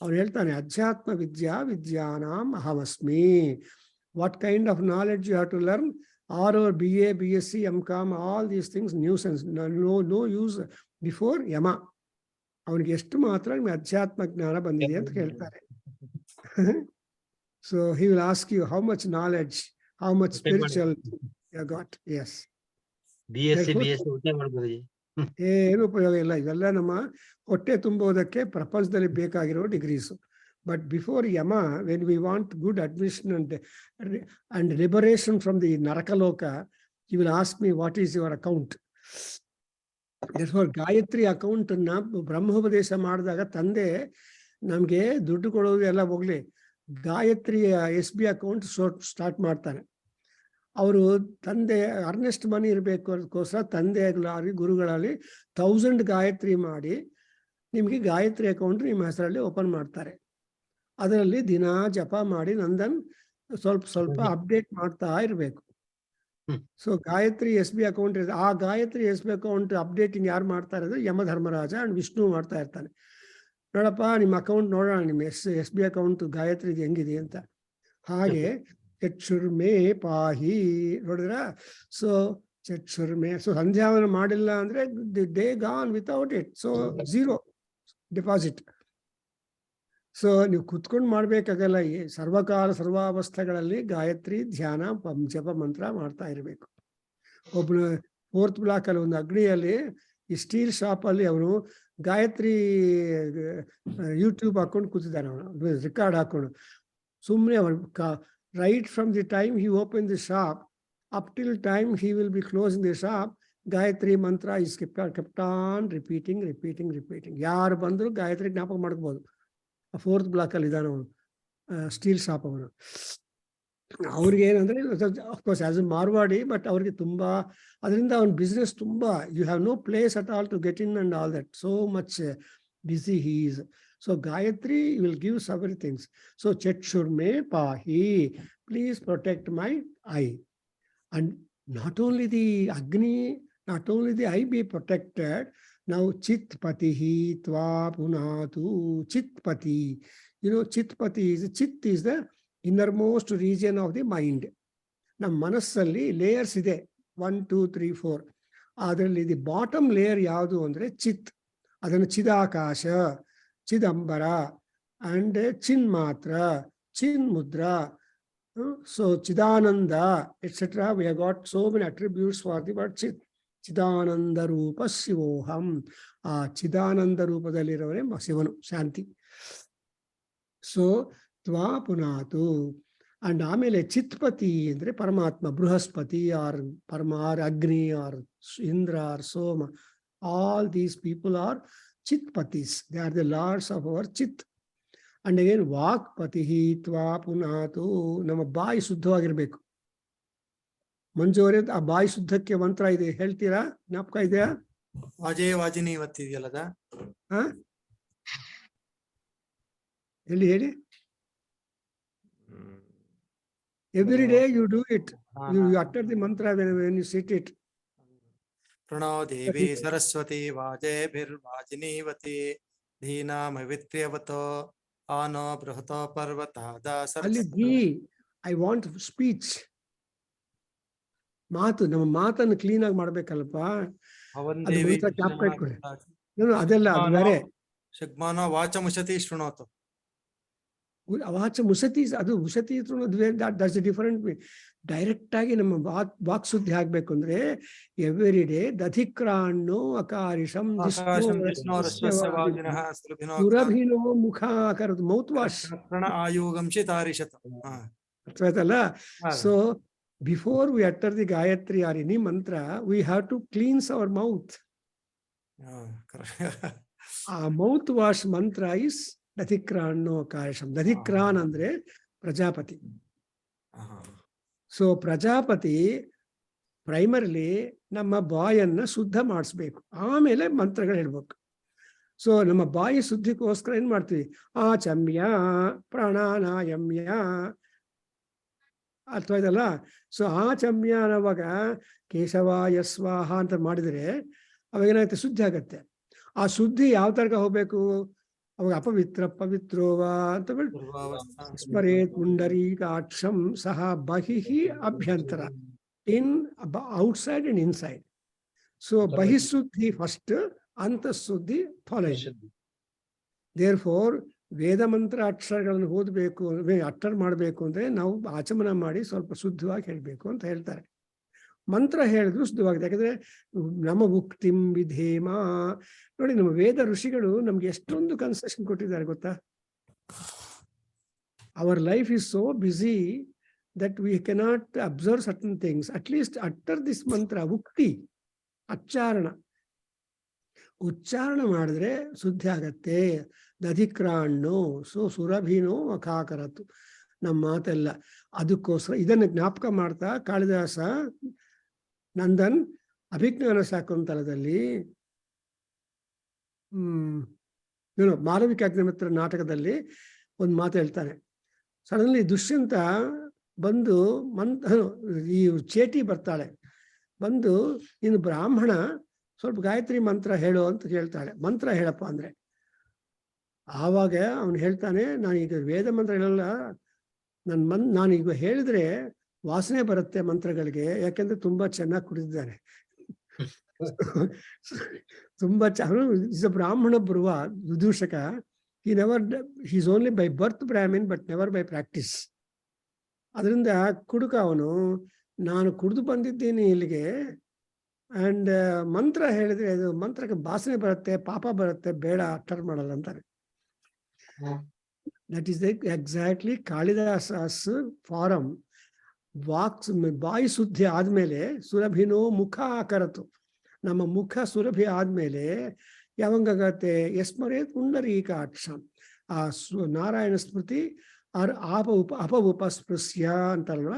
ಅವ್ನು ಹೇಳ್ತಾನೆ ಅಧ್ಯಾತ್ಮ ವಿದ್ಯಾ ವಿದ್ಯಾನಾಂ ಅಹಮಸ್ಮಿ. What kind of knowledge you have to learn? RO, BA, BSc, MCom, all these things nuisance, no use before ಯಮ. ಅವನಿಗೆ ಎಷ್ಟು ಮಾತ್ರ ಅಧ್ಯಾತ್ಮ ಜ್ಞಾನ ಬಂದಿದೆ ಅಂತ ಹೇಳ್ತಾರೆ. So he will ask you how much knowledge, how much spiritual you got. Yes. BSc ಏನು ಉಪಯೋಗ ಇಲ್ಲ. ಇವೆಲ್ಲ ನಮ್ಮ ಹೊಟ್ಟೆ ತುಂಬೋದಕ್ಕೆ ಪ್ರಪಂಚದಲ್ಲಿ ಬೇಕಾಗಿರೋ degrees. But before Yama, when we want good admission and liberation from the Narakaloka, he will ask me, what is your account? Therefore, Gayatri account ಅನ್ನ ಬ್ರಹ್ಮೋಪದೇಶ ಮಾಡಿದಾಗ ತಂದೆ ನಮ್ಗೆ ದುಡ್ಡು ಕೊಡೋದು ಎಲ್ಲ ಹೋಗ್ಲಿ, ಗಾಯತ್ರಿ SB ಅಕೌಂಟ್ ಸ್ಟಾರ್ಟ್ ಮಾಡ್ತಾನೆ. ಅವರು ತಂದೆ ಅರ್ನೆಸ್ಟ್ ಮನಿ ಇರಬೇಕು ಅದಕ್ಕೋಸ್ಕರ ತಂದೆಗಳಾಗಲಿ ಗುರುಗಳಲ್ಲಿ 1000 ಗಾಯತ್ರಿ ಮಾಡಿ ನಿಮ್ಗೆ ಗಾಯತ್ರಿ ಅಕೌಂಟ್ ನಿಮ್ಮ ಹೆಸರಲ್ಲಿ ಓಪನ್ ಮಾಡ್ತಾರೆ. ಅದರಲ್ಲಿ ದಿನ ಜಪ ಮಾಡಿ ನಂದನ್ ಸ್ವಲ್ಪ ಅಪ್ಡೇಟ್ ಮಾಡ್ತಾ ಇರಬೇಕು. So Gayatri S B account ಇದೆ. ಆ Gayatri S B account updating ಯಾರು ಮಾಡ್ತಾ ಇರೋದು? ಯಮಧರ್ಮರಾಜ ಅಂಡ್ ವಿಷ್ಣು ಮಾಡ್ತಾ ಇರ್ತಾನೆ. ನೋಡಪ್ಪ ನಿಮ್ಮ ಅಕೌಂಟ್ ನೋಡೋಣ, ನಿಮ್ಮ ಎಸ್ ಬಿ ಅಕೌಂಟ್ ಗಾಯತ್ರಿ ಹೆಂಗಿದೆ ಅಂತ. ಹಾಗೆ ಚಕ್ಷುರ್ಮೇ ಪಾಹಿ ನೋಡಿದ್ರ. ಸೊ ಚಕ್ಷುರ್ಮೇ, ಸೊ ಸಂಧ್ಯಾವನ ಮಾಡಿಲ್ಲ ಅಂದ್ರೆ day gone without it. So 0 deposit. So ನೀವು ಕುತ್ಕೊಂಡು ಮಾಡ್ಬೇಕಾಗಲ್ಲ. ಸರ್ವಕಾಲ ಸರ್ವಾವಸ್ಥೆಗಳಲ್ಲಿ ಗಾಯತ್ರಿ ಧ್ಯಾನ ಜಪ ಮಂತ್ರ ಮಾಡ್ತಾ ಇರಬೇಕು. ಒಬ್ಬನು 4th ಬ್ಲಾಕ್ ಅಲ್ಲಿ ಒಂದು ಅಗ್ನಿಯಲ್ಲಿ ಈ ಸ್ಟೀಲ್ ಶಾಪ್ ಅಲ್ಲಿ ಅವನು ಗಾಯತ್ರಿ ಯೂಟ್ಯೂಬ್ ಹಾಕೊಂಡು ಕೂತಿದ್ದಾನೆ. ಅವನು ರೆಕಾರ್ಡ್ ಹಾಕೊಂಡು ಸುಮ್ಮನೆ ಅವನು right from the time he open the shop up till time he will be closing the shop, Gayatri ಮಂತ್ರ ಇಸ್ ಕೆಪ್ಟ್ ಆನ್ ರಿಪೀಟಿಂಗ್. ಯಾರು ಬಂದ್ರು ಗಾಯತ್ರಿ ಜ್ಞಾಪಕ ಮಾಡ್ಕೋಬಹುದು. 4th ಬ್ಲಾಕ್ ಅಲ್ಲಿ ಇದ್ದಾನೆ ಅವನು, ಸ್ಟೀಲ್ ಶಾಪ್ ಅವನು. ಅವ್ರಿಗೆ ಏನಂದ್ರೆ of course as a Marwari, but ಅವ್ರಿಗೆ ತುಂಬಾ ಅದರಿಂದ ಅವನ ಬಿಸ್ನೆಸ್ ತುಂಬಾ, you have no place at all to get in and all that, so much busy he is. So Gayatri will give several things. So ಚಕ್ಷುರ್ಮೇ ಪಾಹಿ, please protect my eye. And not only the Agni, not only the eye be protected. Now Chitpati Tva Punatu Chitpati. You know, Chitpati is the innermost region of the mind. Nam Manassali layers ide 1, 2, 3, 4. Adralli the bottom layer yavadu andre Chit. Adana Chidakasha, Chidambara, and Chinmatra, Chinmudra. So Chidananda, etc. We have got so many attributes for the word Chit. Chidananda ರೂಪ ಶಿವೋಹಂ. ಆ ಚಿದಾನಂದ ರೂಪದಲ್ಲಿರೋರೆ ಶಿವನು, ಶಾಂತಿ. So ತ್ವಾ ಪುನಾತು. And ಆಮೇಲೆ ಚಿತ್ಪತಿ ಅಂದ್ರೆ ಪರಮಾತ್ಮ, Brihaspati or ಪರಮಾರ್ Agni or Indra or Soma. All these people are Chitpatis. They are the lords of our chit. And again ವಾಕ್ಪತಿ ತ್ವಾ ಪುನಾತು. ನಮ್ಮ ಬಾಯಿ ಶುದ್ಧವಾಗಿರ್ಬೇಕು. ಮಂಜು ಅವರೇ, ಆ ಬಾಯಿ ಶುದ್ಧಕ್ಕೆ ಮಂತ್ರ ಇದೆ, ಹೇಳ್ತೀರಾ? ಜ್ಞಾಪಕ ಇದೆಯಾ? ವಾಜೇ ವಾಜಿನಿ ಇವತ್ತಿದೆಯಲ್ಲದ. ಹೇಳಿ. Every day you do it. You utter the mantra when you sit it. ಪ್ರಣೋ ದೇವಿ ಸರಸ್ವತಿ ವಾಜೇಭಿರ್ವಾಜಿನೀವತಿ ಧೀನಾಮವಿತ್ರ್ಯವತೋ ಆನೋ ಬೃಹತೋ ಪರ್ವತಾದ. ಅಲ್ಲಿ ಧೀ, ಐ ವಾಂಟ್ ಸ್ಪೀಚ್. ಮಾತು, ನಮ್ಮ ಮಾತನ್ನು ಕ್ಲೀನ್ ಆಗಿ ಮಾಡ್ಬೇಕಲ್ಪ. ಜ್ಞಾಪಕ ಇಟ್ಕೊಳ್ಳಿ. ಅದೆಲ್ಲ ಅದು ಬೇರೆ. ಶಗ್ಮಾನೋ ವಾಚ ಮುಷತಿ ಶೃಣೋತು. ವಾಚ ಮುಸತಿ, ಅದು ಮುಸತಿ ದಟ್ಸ್ ಡಿಫರೆಂಟ್. ಡೈರೆಕ್ಟ್ ಆಗಿ ನಮ್ಮ ವಾಕ್ ಶುದ್ಧಿ ಆಗ್ಬೇಕು ಅಂದ್ರೆ ಎವ್ರಿ ಡೇ ದಧಿಕ್ರಾಣ್ಣೋ ಅಕಾರಿಷಂ ಸುರಭಿನೋ ಮುಖ ಕರದು ಮೌತ್ ವಾಶ್ ಅರ್ಥವಾಯ್ತಲ್ಲ. So before we utter the Gayatri or any mantra, we have to cleanse our mouth. Mouth wash mantra is Dathikranno Karisham. Dathikran andre Prajapati. So Prajapati primarily ನಮ್ಮ ಬಾಯನ್ನ ಶುದ್ಧ ಮಾಡಿಸ್ಬೇಕು, ಆಮೇಲೆ ಮಂತ್ರಗಳು ಹೇಳ್ಬೇಕು. ಸೊ ನಮ್ಮ ಬಾಯಿ ಶುದ್ಧಿಗೋಸ್ಕರ ಏನ್ ಮಾಡ್ತೀವಿ? ಆಚಮ್ಯ ಪ್ರಾಣಾನಾಯಮ್ಯ. ಅರ್ಥ ಆಯ್ತಲ್ಲ? ಸೊ ಆಚಮ್ಯ ಅನ್ನುವಾಗ ಕೇಶವಾಯ ಸ್ವಾಹ ಅಂತ ಮಾಡಿದರೆ ಅವಾಗ ಏನಾಗುತ್ತೆ? ಶುದ್ಧಿ ಆಗತ್ತೆ. ಆ ಶುದ್ಧಿ ಯಾವ ತರಕ ಹೋಗ್ಬೇಕು? ಅವಾಗ ಅಪವಿತ್ರ ಪವಿತ್ರೋವ ಅಂತ ಸ್ಮರೇತ್ ಪುಂಡರೀಕಾಕ್ಷಂ ಸಹ ಬಹಿಹಿ ಅಭ್ಯಂತರ, in outside and inside. So ಬಹಿಶುದ್ಧಿ ಫಸ್ಟ್, ಅಂತಃಶುದ್ಧಿ ಫಾಲೋಯಿಂಗ್. ದೇರ್ ಫೋರ್ ವೇದ ಮಂತ್ರ ಅಕ್ಷರಗಳನ್ನು ಓದಬೇಕು, ಅಟ್ಟರ್ ಮಾಡಬೇಕು ಅಂದ್ರೆ ನಾವು ಆಚಮನ ಮಾಡಿ ಸ್ವಲ್ಪ ಶುದ್ಧವಾಗಿ ಹೇಳಬೇಕು ಅಂತ ಹೇಳ್ತಾರೆ. ಮಂತ್ರ ಹೇಳಿದ್ರು ಶುದ್ಧವಾಗಿದೆ. ಯಾಕಂದ್ರೆ ನಮ್ಮ ಉಕ್ತಿಂ ವಿಧೇಮ. ನೋಡಿ, ನಮ್ಮ ವೇದ ಋಷಿಗಳು ನಮ್ಗೆ ಎಷ್ಟೊಂದು ಕನ್ಸೆಷನ್ ಕೊಟ್ಟಿದ್ದಾರೆ ಗೊತ್ತಾ? Our life is so busy that we cannot observe certain things. At least utter this mantra, ಉಕ್ತಿ ಉಚ್ಚಾರಣ ಮಾಡಿದ್ರೆ ಶುದ್ಧಿ ಆಗತ್ತೆ. ದಧಿಕ್ರಾಣ್ಣು ಸೊ ಸುರಭಿನೋ ಅಖಾಕರತ್ತು. ನಮ್ಮ ಮಾತೆಲ್ಲ ಅದಕ್ಕೋಸ್ಕರ ಇದನ್ನು ಜ್ಞಾಪಕ ಮಾಡ್ತಾ ಕಾಳಿದಾಸ ನಂದನ್ ಅಭಿಜ್ಞಾನ ಶಾಕುಂತಲದಲ್ಲಿ ಮಾಲವಿಕ ಅಗ್ನಿಮಿತ್ರ ನಾಟಕದಲ್ಲಿ ಒಂದು ಮಾತು ಹೇಳ್ತಾನೆ. ಸಡನ್ಲಿ ದುಷ್ಯಂತ ಬಂದು ಈ ಚೇಟಿ ಬರ್ತಾಳೆ, ಬಂದು ಇನ್ನು ಬ್ರಾಹ್ಮಣ ಸ್ವಲ್ಪ ಗಾಯತ್ರಿ ಮಂತ್ರ ಹೇಳು ಅಂತ ಹೇಳ್ತಾಳೆ. ಮಂತ್ರ ಹೇಳಪ್ಪ ಅಂದ್ರೆ ಆವಾಗ ಅವನು ಹೇಳ್ತಾನೆ, ನಾನೀಗ ವೇದ ಮಂತ್ರ ಹೇಳಲ್ಲ, ನಾನೀಗ ಹೇಳಿದ್ರೆ ವಾಸನೆ ಬರುತ್ತೆ ಮಂತ್ರಗಳಿಗೆ, ಯಾಕೆಂದ್ರೆ ತುಂಬಾ ಚೆನ್ನಾಗಿ ಕುಡಿದಿದ್ದಾನೆ. ತುಂಬಾ ಇಸ್ ಅ ಬ್ರಾಹ್ಮಣ ಬರುವ ವಿದೂಷಕ. He's only by birth Brahmin but never by practice. ಅದರಿಂದ ಕುಡುಕ ಅವನು, ನಾನು ಕುಡಿದು ಬಂದಿದ್ದೀನಿ ಇಲ್ಲಿಗೆ, ಅಂಡ್ ಮಂತ್ರ ಹೇಳಿದ್ರೆ ಅದು ಮಂತ್ರಕ್ಕೆ ವಾಸನೆ ಬರುತ್ತೆ, ಪಾಪ ಬರುತ್ತೆ, ಬೇಡ, ಅಟರ್ ಮಾಡಲ್ಲ ಅಂತಾರೆ. That is exactly Kalidasa's form. ಬಾಯಿ ಶುದ್ಧಿ ಆದ್ಮೇಲೆ ಸುರಭಿನೋ ಮುಖ ಆಕರತು, ನಮ್ಮ ಮುಖ ಸುರಭಿ ಆದ್ಮೇಲೆ ಯಾವಂಗಾಗತ್ತೆ, ಯಸ್ಮರೇ ಪುಂಡರೀಕಾಕ್ಷಂ, ಆ ನಾರಾಯಣ ಸ್ಮೃತಿ ಅಪಉಪಸ್ಪೃಶ್ಯ ಅಂತಲ್ವ,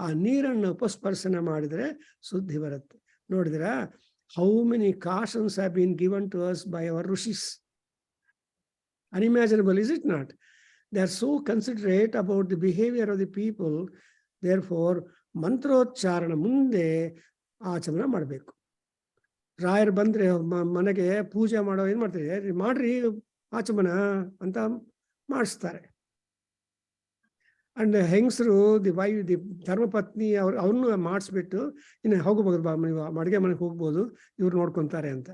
ಆ ನೀರನ್ನು ಉಪಸ್ಪರ್ಶನ ಮಾಡಿದ್ರೆ ಶುದ್ಧಿ ಬರುತ್ತೆ. ನೋಡಿದ್ರ how many cautions have been given to us by our rishis. Unimaginable, is it not? They are so considerate about the behavior of the people. Therefore, ಮಂತ್ರೋಚ್ಚಾರಣ ಮುಂದೆ ಆಚಮನ ಮಾಡಬೇಕು. ರಾಯರು ಬಂದ್ರೆ ಮನೆಗೆ ಪೂಜೆ ಮಾಡೋ ಏನ್ ಮಾಡ್ತಾರೆ, ಮಾಡ್ರಿ ಆಚಮನ ಅಂತ ಮಾಡಿಸ್ತಾರೆ. ಅಂಡ್ ಹೆಂಗಸರು ದಿ ಧರ್ಮಪತ್ನಿ ಅವ್ರನ್ನು ಮಾಡಿಸ್ಬಿಟ್ಟು ಇನ್ನು ಹೋಗಬಹುದು, ನೀವು ಅಡುಗೆ ಮನೆಗೆ ಹೋಗ್ಬೋದು, ಇವ್ರು ನೋಡ್ಕೊಂತಾರೆ ಅಂತ.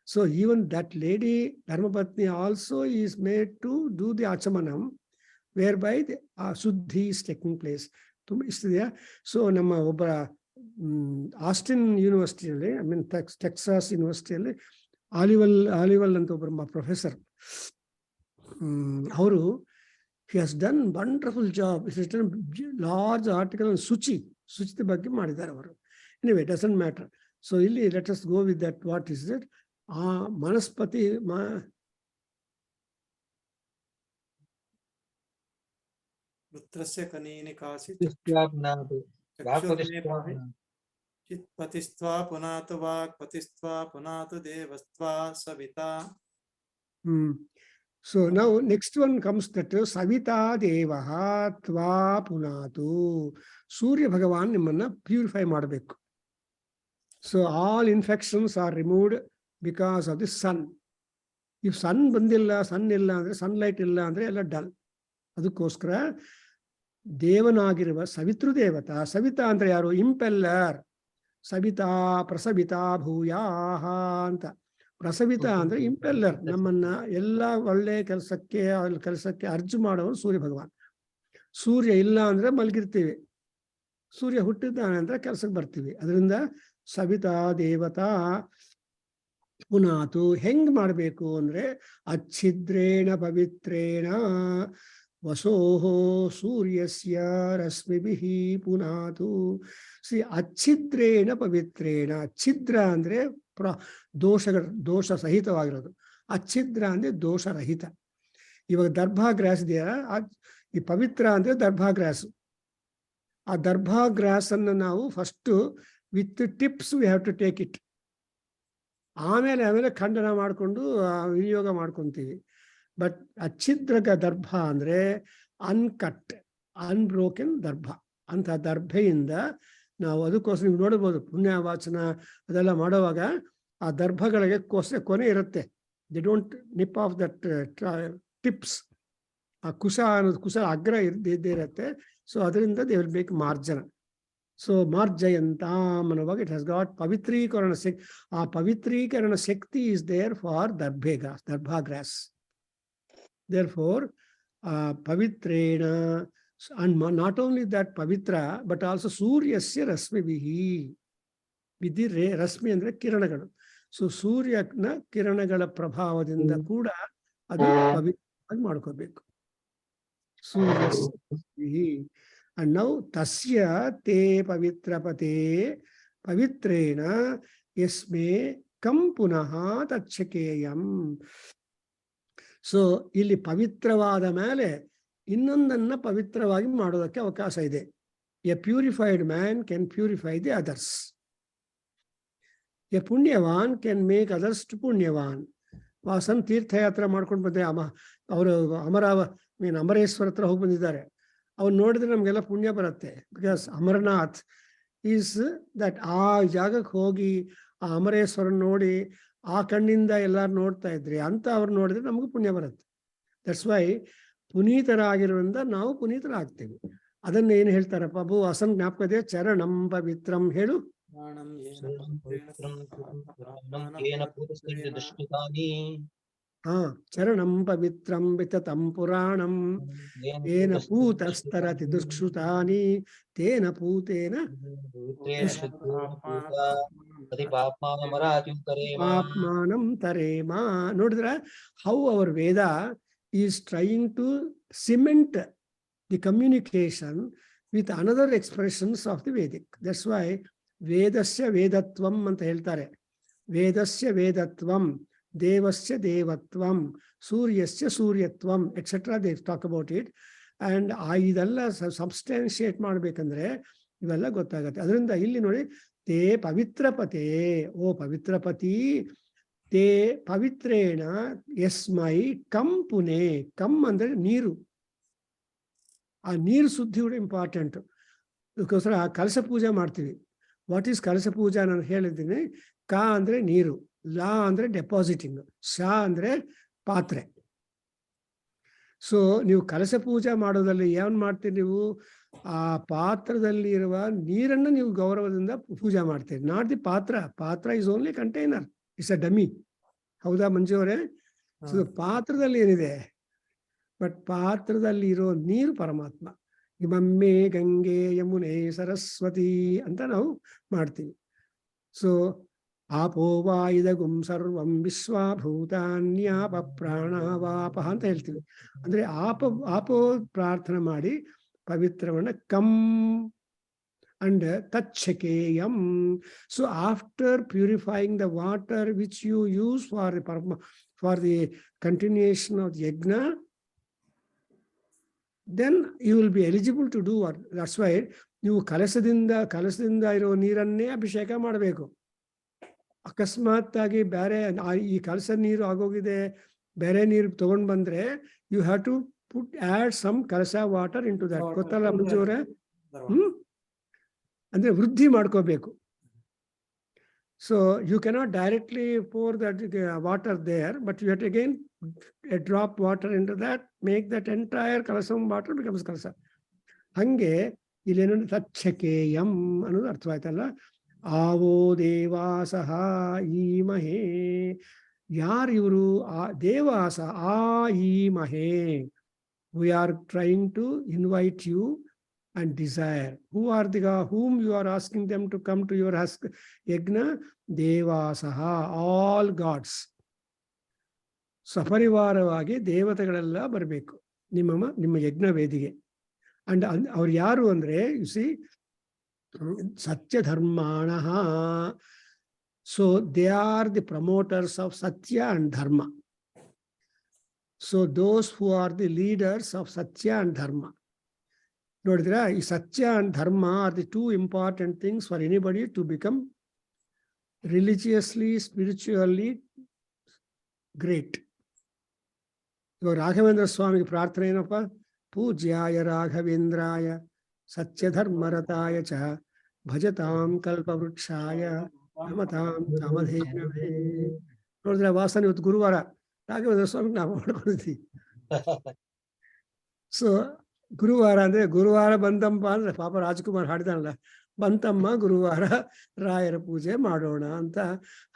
So even that lady Dharmapatni also is made to do the achamanam, whereby the Shuddhi is taking place. So ನಮ್ಮ ಒಬ್ಬ ಆಸ್ಟಿನ್ ಯೂನಿವರ್ಸಿಟಿಯಲ್ಲಿ, ಐ ಮೀನ್ ಟೆಕ್ಸಾಸ್ ಯೂನಿವರ್ಸಿಟಿಯಲ್ಲಿ ಆಲಿವಲ್ ಅಂತ ಒಬ್ಬರು ಪ್ರೊಫೆಸರ್, ಅವರು he has done wonderful job. He has done large article on ಶುಚಿತೆ ಬಗ್ಗೆ ಮಾಡಿದ್ದಾರೆ ಅವರು. Anyway, doesn't matter. So ಇಲ್ಲಿ let us go with that. What is it? ಆ ಮನಸ್ಪತಿ ವೃತ್ರಸ್ಯ ಕನೀನಿಕಾಸಿ ಚಿತ್ಪತಿಸ್ತ್ವಾ ಪುನಾತು ವಾಕ್ಪತಿಸ್ತ್ವಾ ಪುನಾತು ದೇವಸ್ತ್ವಾ Savita. So now next one comes that savita devah tva punatu. ಸೂರ್ಯ ಭಗವಾನ್ ನಿಮ್ಮನ್ನ purify ಮಾಡಬೇಕು. So all infections are removed because of the sun. If sun ಬಂದಿಲ್ಲ, ಸನ್ ಇಲ್ಲ ಅಂದ್ರೆ, sunlight ಇಲ್ಲ ಅಂದ್ರೆ ಎಲ್ಲ dull. ಅದಕ್ಕೋಸ್ಕರ ದೇವನಾಗಿರುವ ಸವಿತೃ ದೇವತಾ, ಸವಿತಾ ಅಂದ್ರೆ ಯಾರು, ಇಂಪೆಲ್ಲರ್. ಸವಿತಾ ಪ್ರಸವಿತಾ ಭೂಯಾಹ ಅಂತ. ಪ್ರಸವಿತಾ ಅಂದ್ರೆ ಇಂಪೆಲ್ಲರ್, ನಮ್ಮನ್ನ ಎಲ್ಲ ಒಳ್ಳೆ ಕೆಲಸಕ್ಕೆ ಅರ್ಜು ಮಾಡೋರು ಸೂರ್ಯ ಭಗವಾನ್. ಸೂರ್ಯ ಇಲ್ಲ ಅಂದ್ರೆ ಮಲಗಿರ್ತೀವಿ, ಸೂರ್ಯ ಹುಟ್ಟಿದ್ದಾನೆ ಅಂದ್ರೆ ಕೆಲಸಕ್ಕೆ ಬರ್ತೀವಿ. ಅದರಿಂದ ಸವಿತಾ ದೇವತಾ ಪುನಾತು. ಹೆಂಗ್ ಮಾಡಬೇಕು ಅಂದ್ರೆ, ಅಚ್ಛಿದ್ರೇಣ ಪವಿತ್ರೇಣ ವಸೋಹೋ ಸೂರ್ಯಸ್ಯ ರಶ್ಮಿಭಿಃ ಪುನಾತು. ಅಚ್ಛಿದ್ರೇಣ ಪವಿತ್ರೇಣ. ಛಿದ್ರ ಅಂದ್ರೆ ದೋಷ ಸಹಿತವಾಗಿರೋದು, ಅಚ್ಛಿದ್ರ ಅಂದ್ರೆ ದೋಷರಹಿತ. ಇವಾಗ ದರ್ಭಾಗ್ರಾಸ್ ಇದೆಯಾ, ಈ ಪವಿತ್ರ ಅಂದ್ರೆ ದರ್ಭಾಗ್ರಾಸ್. ಆ ದರ್ಭಾಗ್ರಾಸ್ ಅನ್ನು ನಾವು first with tips we have to take it. ಆಮೇಲೆ ಖಂಡನ ಮಾಡಿಕೊಂಡು ವಿನಿಯೋಗ ಮಾಡ್ಕೊಂತೀವಿ. ಬಟ್ ಅಚ್ಛಿದ್ರ ದರ್ಭ ಅಂದ್ರೆ ಅನ್ಕಟ್, ಅನ್ಬ್ರೋಕೆನ್ ದರ್ಭ. ಅಂತ ದರ್ಭೆಯಿಂದ ನಾವು, ಅದಕ್ಕೋಸ್ಕರ ನೀವು ನೋಡ್ಬೋದು ಪುಣ್ಯವಾಚನ ಅದೆಲ್ಲ ಮಾಡುವಾಗ ಆ ದರ್ಭಗಳಿಗೆ ಕೊನೆ ಇರುತ್ತೆ. They don't nip off that tips. ಆ ಕುಶ ಅಗ್ರ ಇದ್ದೇ ಇರುತ್ತೆ. ಸೊ ಅದರಿಂದ ದೇ ವಿಲ್ ಮೇಕ್ ಮಾರ್ಜನ. ಸೊ ಮಾರ್ಜಯಂತಾಂ ಅನ್ನುವಾಗ ಇಟ್ ಹ್ಯಾಸ್ ಗಾಟ್ ಪವಿತ್ರೀಕರಣ ಶಕ್ತಿ. ಆ ಪವಿತ್ರೀಕರಣ ಶಕ್ತಿ ಇಸ್ ದೇರ್ ಫಾರ್ ದರ್ಭಾಗ್ರಾಸ್. Therefore, pavitrena, and not only that pavitra, but also suryasya rasmivihi. With the rasmi andre kiranagalu. So suryana kiranagala prabhavadinda kuda adu pavitra madkobeku. Suryasya rasmivihi. And now tasya te pavitrapate pavitrena yasme kam punaha tachakeyam. So ಇಲ್ಲಿ ಪವಿತ್ರವಾದ ಮೇಲೆ ಇನ್ನೊಂದನ್ನ ಪವಿತ್ರವಾಗಿ ಮಾಡೋದಕ್ಕೆ ಅವಕಾಶ ಇದೆ. A purified man can purify the others. A ಪುಣ್ಯವಾನ್ can make others to ಪುಣ್ಯವಾನ್. ವಾಸನ್ ತೀರ್ಥಯಾತ್ರೆ ಮಾಡ್ಕೊಂಡು ಬಂದೆ, ಅವರು ಅಮರೇಶ್ವರ ಹತ್ರ ಹೋಗಿ ಬಂದಿದ್ದಾರೆ. ಅವ್ನು ನೋಡಿದ್ರೆ ನಮಗೆಲ್ಲ ಪುಣ್ಯ ಬರುತ್ತೆ. ಬಿಕಾಸ್ ಅಮರನಾಥ್ ಈಸ್ ದಟ್ ಆ ಜಾಗಕ್ಕೆ ಹೋಗಿ ಆ ಅಮರೇಶ್ವರನ್ ನೋಡಿ ಆ ಕಣ್ಣಿಂದ ಎಲ್ಲಾರು ನೋಡ್ತಾ ಇದ್ರಿ ಅಂತ ಅವ್ರು ನೋಡಿದ್ರೆ ನಮಗೂ ಪುಣ್ಯ ಬರುತ್ತೆ. ದಟ್ಸ್ ವೈ ಪುನೀತರಾಗಿರೋದ್ರಿಂದ ನಾವು ಪುನೀತರಾಗ್ತೇವೆ. ಅದನ್ನ ಏನು ಹೇಳ್ತಾರೆ ಪ್ರಭು ಅಸನ್ ಜ್ಞಾಪಕ ಇದೆ, ಚರಣಂ ಪವಿತ್ರಂ ಹೇಳು. ಹಾ, ಚರಣಂ ಪವಿತ್ರಂ ವಿತತಂ ಪುರಾಣಂ ಏನ ಪೂತಸ್ತರತಿ ದುಷ್ಕೃತಾನಿ ತೇನ ಪೂತೇನ ಪಾಪ್ಮಾನಂ ತರೇಮಾ. ನೋಡಿದ್ರ how our Veda is trying to cement the communication with another expressions of the Vedic. That's why ವೇದಸ್ಯ ವೇದತ್ವಂ ಅಂತ ಹೇಳ್ತಾರೆ. ವೇದಸ್ಯ ವೇದತ್ವಂ, ದೇವಸ್ಯ ದೇವತ್ವಂ, ಸೂರ್ಯಸ್ಯ ಸೂರ್ಯತ್ವಂ etcetera they talk about it. And ಇದೆಲ್ಲ ಸಬ್ಸ್ಟಾನ್ಶಿಯೇಟ್ ಮಾಡ್ಬೇಕಂದ್ರೆ ಇವೆಲ್ಲ ಗೊತ್ತಾಗತ್ತೆ. ಅದರಿಂದ ಇಲ್ಲಿ ನೋಡಿ, ತೇ ಪವಿತ್ರಪತೇ, ಓ ಪವಿತ್ರಪತಿ, ತೇ ಪವಿತ್ರೇಣ ಯಸ್ಮೈ ಕಂ ಪುನೇ. ಕಂ ಅಂದ್ರೆ ನೀರು, ಆ ನೀರು ಶುದ್ಧಿ ಕೂಡ ಇಂಪಾರ್ಟೆಂಟ್. ಅದಕ್ಕೋಸ್ಕರ ಕಲಶ ಪೂಜೆ ಮಾಡ್ತೀವಿ. ವಾಟ್ ಈಸ್ ಕಲಶ ಪೂಜಾ ನಾನು ಹೇಳಿದ್ದೀನಿ. ಕ ಅಂದ್ರೆ ನೀರು, ಲಾ ಅಂದ್ರೆ ಡೆಪಾಸಿಟಿಂಗ್, ಶಾ ಅಂದ್ರೆ ಪಾತ್ರೆ. ಸೊ ನೀವು ಕಲಶ ಪೂಜೆ ಮಾಡೋದ್ರಲ್ಲಿ ಏನ್ ಮಾಡ್ತೀರಿ, ನೀವು ಆ ಪಾತ್ರದಲ್ಲಿ ಇರುವ ನೀರನ್ನು ನೀವು ಗೌರವದಿಂದ ಪೂಜೆ ಮಾಡ್ತೀರಿ, ನಾಟ್ ದಿ ಪಾತ್ರ. ಪಾತ್ರ is only container, it's a dummy. ಹೌದಾ ಮಂಜು ಅವರೇ? ಸೊ ಪಾತ್ರದಲ್ಲಿ ಏನಿದೆ, ಬಟ್ ಪಾತ್ರದಲ್ಲಿ ಇರೋ ನೀರು ಪರಮಾತ್ಮ. ಇಮಮ್ಮೆ ಗಂಗೆ ಯಮುನೆ ಸರಸ್ವತಿ ಅಂತ ನಾವು ಮಾಡ್ತೀವಿ. ಸೊ ಆಪೋ ವಾಯುದಗುಂ ಸರ್ವಂ ವಿಶ್ವಭೂತಾನ್ಯಾಪ ಪ್ರಾಣವಾಪ ಅಂತ ಹೇಳ್ತೀವಿ. ಅಂದ್ರೆ ಆಪೋ ಪ್ರಾರ್ಥನೆ ಮಾಡಿ ಪವಿತ್ರವನ್ನ ಕಂ ಅಂಡ್ ತಚ್ಛಕೇಯಂ. So after purifying the water which you use for the continuation of yajna, then you will be eligible to do what. That's why ನೀವು ಕಲಸದಿಂದ ಇರೋ ನೀರನ್ನೇ ಅಭಿಷೇಕ ಮಾಡಬೇಕು. ಅಕಸ್ಮಾತ್ ಆಗಿ ಬೇರೆ ಈ ಕಲಸ ನೀರು ಆಗೋಗಿದೆ, ಬೇರೆ ನೀರು ತಗೊಂಡ್ ಬಂದ್ರೆ you have to add some kalasa water into that. ಗೊತ್ತಲ್ಲ ಮುಂಚೆವ್ರೆ? ಅಂದ್ರೆ ವೃದ್ಧಿ ಮಾಡ್ಕೋಬೇಕು. So you cannot directly pour that water there, but you have to again drop water into that, make that entire kalasam water becomes kalasa. ಹಂಗೆ ಇಲ್ಲೇನಂದ್ರೆ ತಚ್ಛಕೇಯಂ ಅನ್ನೋದು ಅರ್ಥವಾಯ್ತಲ್ಲ. ಆವೋ ದೇವಾಸಹ ಈಮಹೇ. ಯಾರು ಇವರು? ಆ ದೇವಾಸ, ಆ ಈಮಹೇ. We are trying to invite you and desire. Who are the whom you are asking them to come to your yagna? Devasaha, all gods. ಸಪರಿವಾರವಾಗಿ ದೇವತೆಗಳೆಲ್ಲ ಬರಬೇಕು ನಿಮ್ಮ ಯಜ್ಞ ವೇದಿಗೆ. ಅಂಡ್ ಅವ್ರು ಯಾರು ಅಂದ್ರೆ, ಯು ಸಿ, ಸತ್ಯ ಧರ್ಮಾಣಃ. So they are the promoters of satya and dharma. So those who are the leaders of satya and dharma. ನೋಡಿದ್ರ, ಈ satya and dharma are the two important things for anybody to become religiously, spiritually great. ಇವಾಗ ರಾಘವೇಂದ್ರ ಸ್ವಾಮಿಗೆ ಪ್ರಾರ್ಥನೆ ಏನಪ್ಪ? ಪೂಜ್ಯಾಯ ರಾಘವೇಂದ್ರಾಯ ಸತ್ಯಧರ್ಮರತಾಯ ಚ ಭಜತಾಂ ಕಲ್ಪವೃಕ್ಷಾಯ ನಮತಾಂ ಕಾಮಧೇನವೇ. ನೋಡಿದ್ರೆ ವಾಸನೆ ಇವತ್ತು ಗುರುವಾರ ರಾಘವೇಂದ್ರ ಸ್ವಾಮಿಗೆ ನಾವು ಮಾಡ್ಕೊಂಡಿದ್ದೀವಿ. ಸೊ ಗುರುವಾರ ಅಂದ್ರೆ ಗುರುವಾರ ಬಂತಮ್ಮ ಅಂದ್ರೆ, ಪಾಪ ರಾಜ್ಕುಮಾರ್ ಹಾಡಿದಾನಲ್ಲ, ಬಂತಮ್ಮ ಗುರುವಾರ ರಾಯರ ಪೂಜೆ ಮಾಡೋಣ ಅಂತ.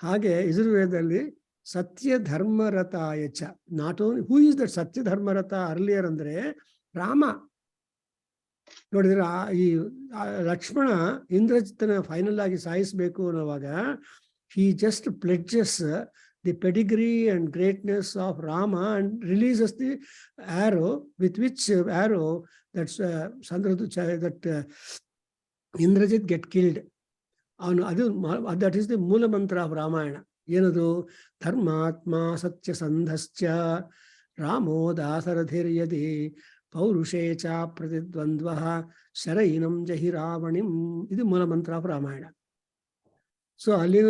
ಹಾಗೆ ಯಜುರ್ವೇದದಲ್ಲಿ ಸತ್ಯ ಧರ್ಮರತಾಯ ಚ, not only who is that ಸತ್ಯ ಧರ್ಮರಥ ಅರ್ಲಿಯರ್ ಅಂದ್ರೆ ರಾಮ. ನೋಡಿದ್ರೆ ಈ ಲಕ್ಷ್ಮಣ ಇಂದ್ರಜಿತ್ತನ ಫೈನಲ್ ಆಗಿ ಸಾಯಿಸ್ಬೇಕು ಅನ್ನೋವಾಗ he just pledges the pedigree and greatness of Rama and releases the arrow, with which arrow that's that Indrajit get killed. That is the Mula Mantra of Ramayana. ಏನದು? ಧರ್ಮಾತ್ಮ ಸತ್ಯ ಸಂಧಶ್ಚ ರಾಮೋ ದಾಸರಥಿರ್ಯದಿ ಪೌರುಷೇ ಚ ಪ್ರತಿದ್ವಂದ್ವ ಶರೈನಂ ಜಹಿ ರಾವಣಿಂ. ಇದು ಮೂಲ ಮಂತ್ರ ಆಫ್ ರಾಮಾಯಣ. ಸೊ ಅಲ್ಲಿ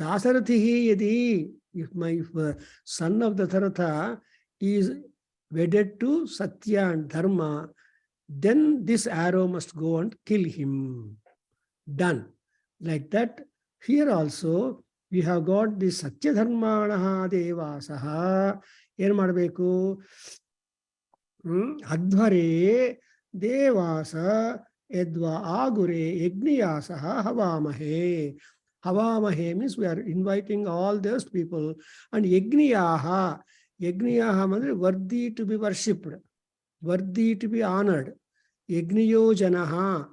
ದಾಸರಥಿ ಯದಿ, if my son of Datharatha is wedded to Satya and Dharma, then this arrow must go and kill him. Done. Like that, here also we have got the Satya Dharmanaha Devasaha. Yen madbeku? Adhvare Devasa Edva Agure Yagniyasaha Havamahe. Havamahe means we are inviting all those people. And Yagniyaha means worthy to be worshipped, worthy to be honored. Yagniyo Janaha.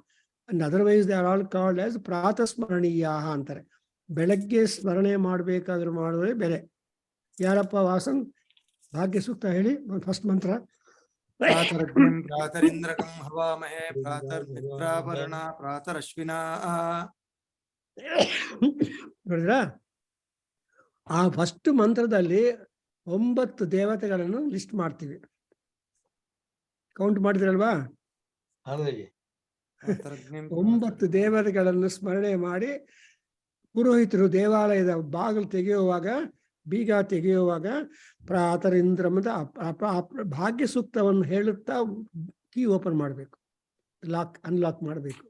And otherwise they are all called as Pratasmaraniyaha antare. ಬೆಳಗ್ಗೆ ಸ್ಮರಣೆ ಮಾಡಬೇಕಾದ್ರೂ ಮಾಡಿದ್ರೆ ಬೆಲೆ. ಯಾರಪ್ಪ ವಾಸನ್? ಭಾಗ್ಯ ಸೂಕ್ತ ಹೇಳಿ first ಮಂತ್ರ. ಪ್ರಾತರಗ್ನಿಂ ಪ್ರಾತರಿಂದ್ರಕಂ ಹವಾಮಹೇ ಪ್ರಾತರ್ಮಿತ್ರಾವರುಣ ಪ್ರಾತರಶ್ವಿನಾ. ನೋಡಿದ್ರಾ? ಆ ಫಸ್ಟ್ ಮಂತ್ರದಲ್ಲಿ 9 ದೇವತೆಗಳನ್ನು ಲಿಸ್ಟ್ ಮಾಡ್ತೀವಿ. ಕೌಂಟ್ ಮಾಡಿದ್ರಲ್ವಾ? 9 ದೇವತೆಗಳನ್ನು ಸ್ಮರಣೆ ಮಾಡಿ ಪುರೋಹಿತರು ದೇವಾಲಯದ ಬಾಗಿಲು ತೆಗೆಯುವಾಗ, ಬೀಗ ತೆಗೆಯುವಾಗ ಪ್ರಾತರಿಂದ್ರಮದ ಭಾಗ್ಯ ಸೂಕ್ತವನ್ನು ಹೇಳುತ್ತಾ ಕೀ ಓಪನ್ ಮಾಡಬೇಕು, ಅನ್ಲಾಕ್ ಮಾಡಬೇಕು.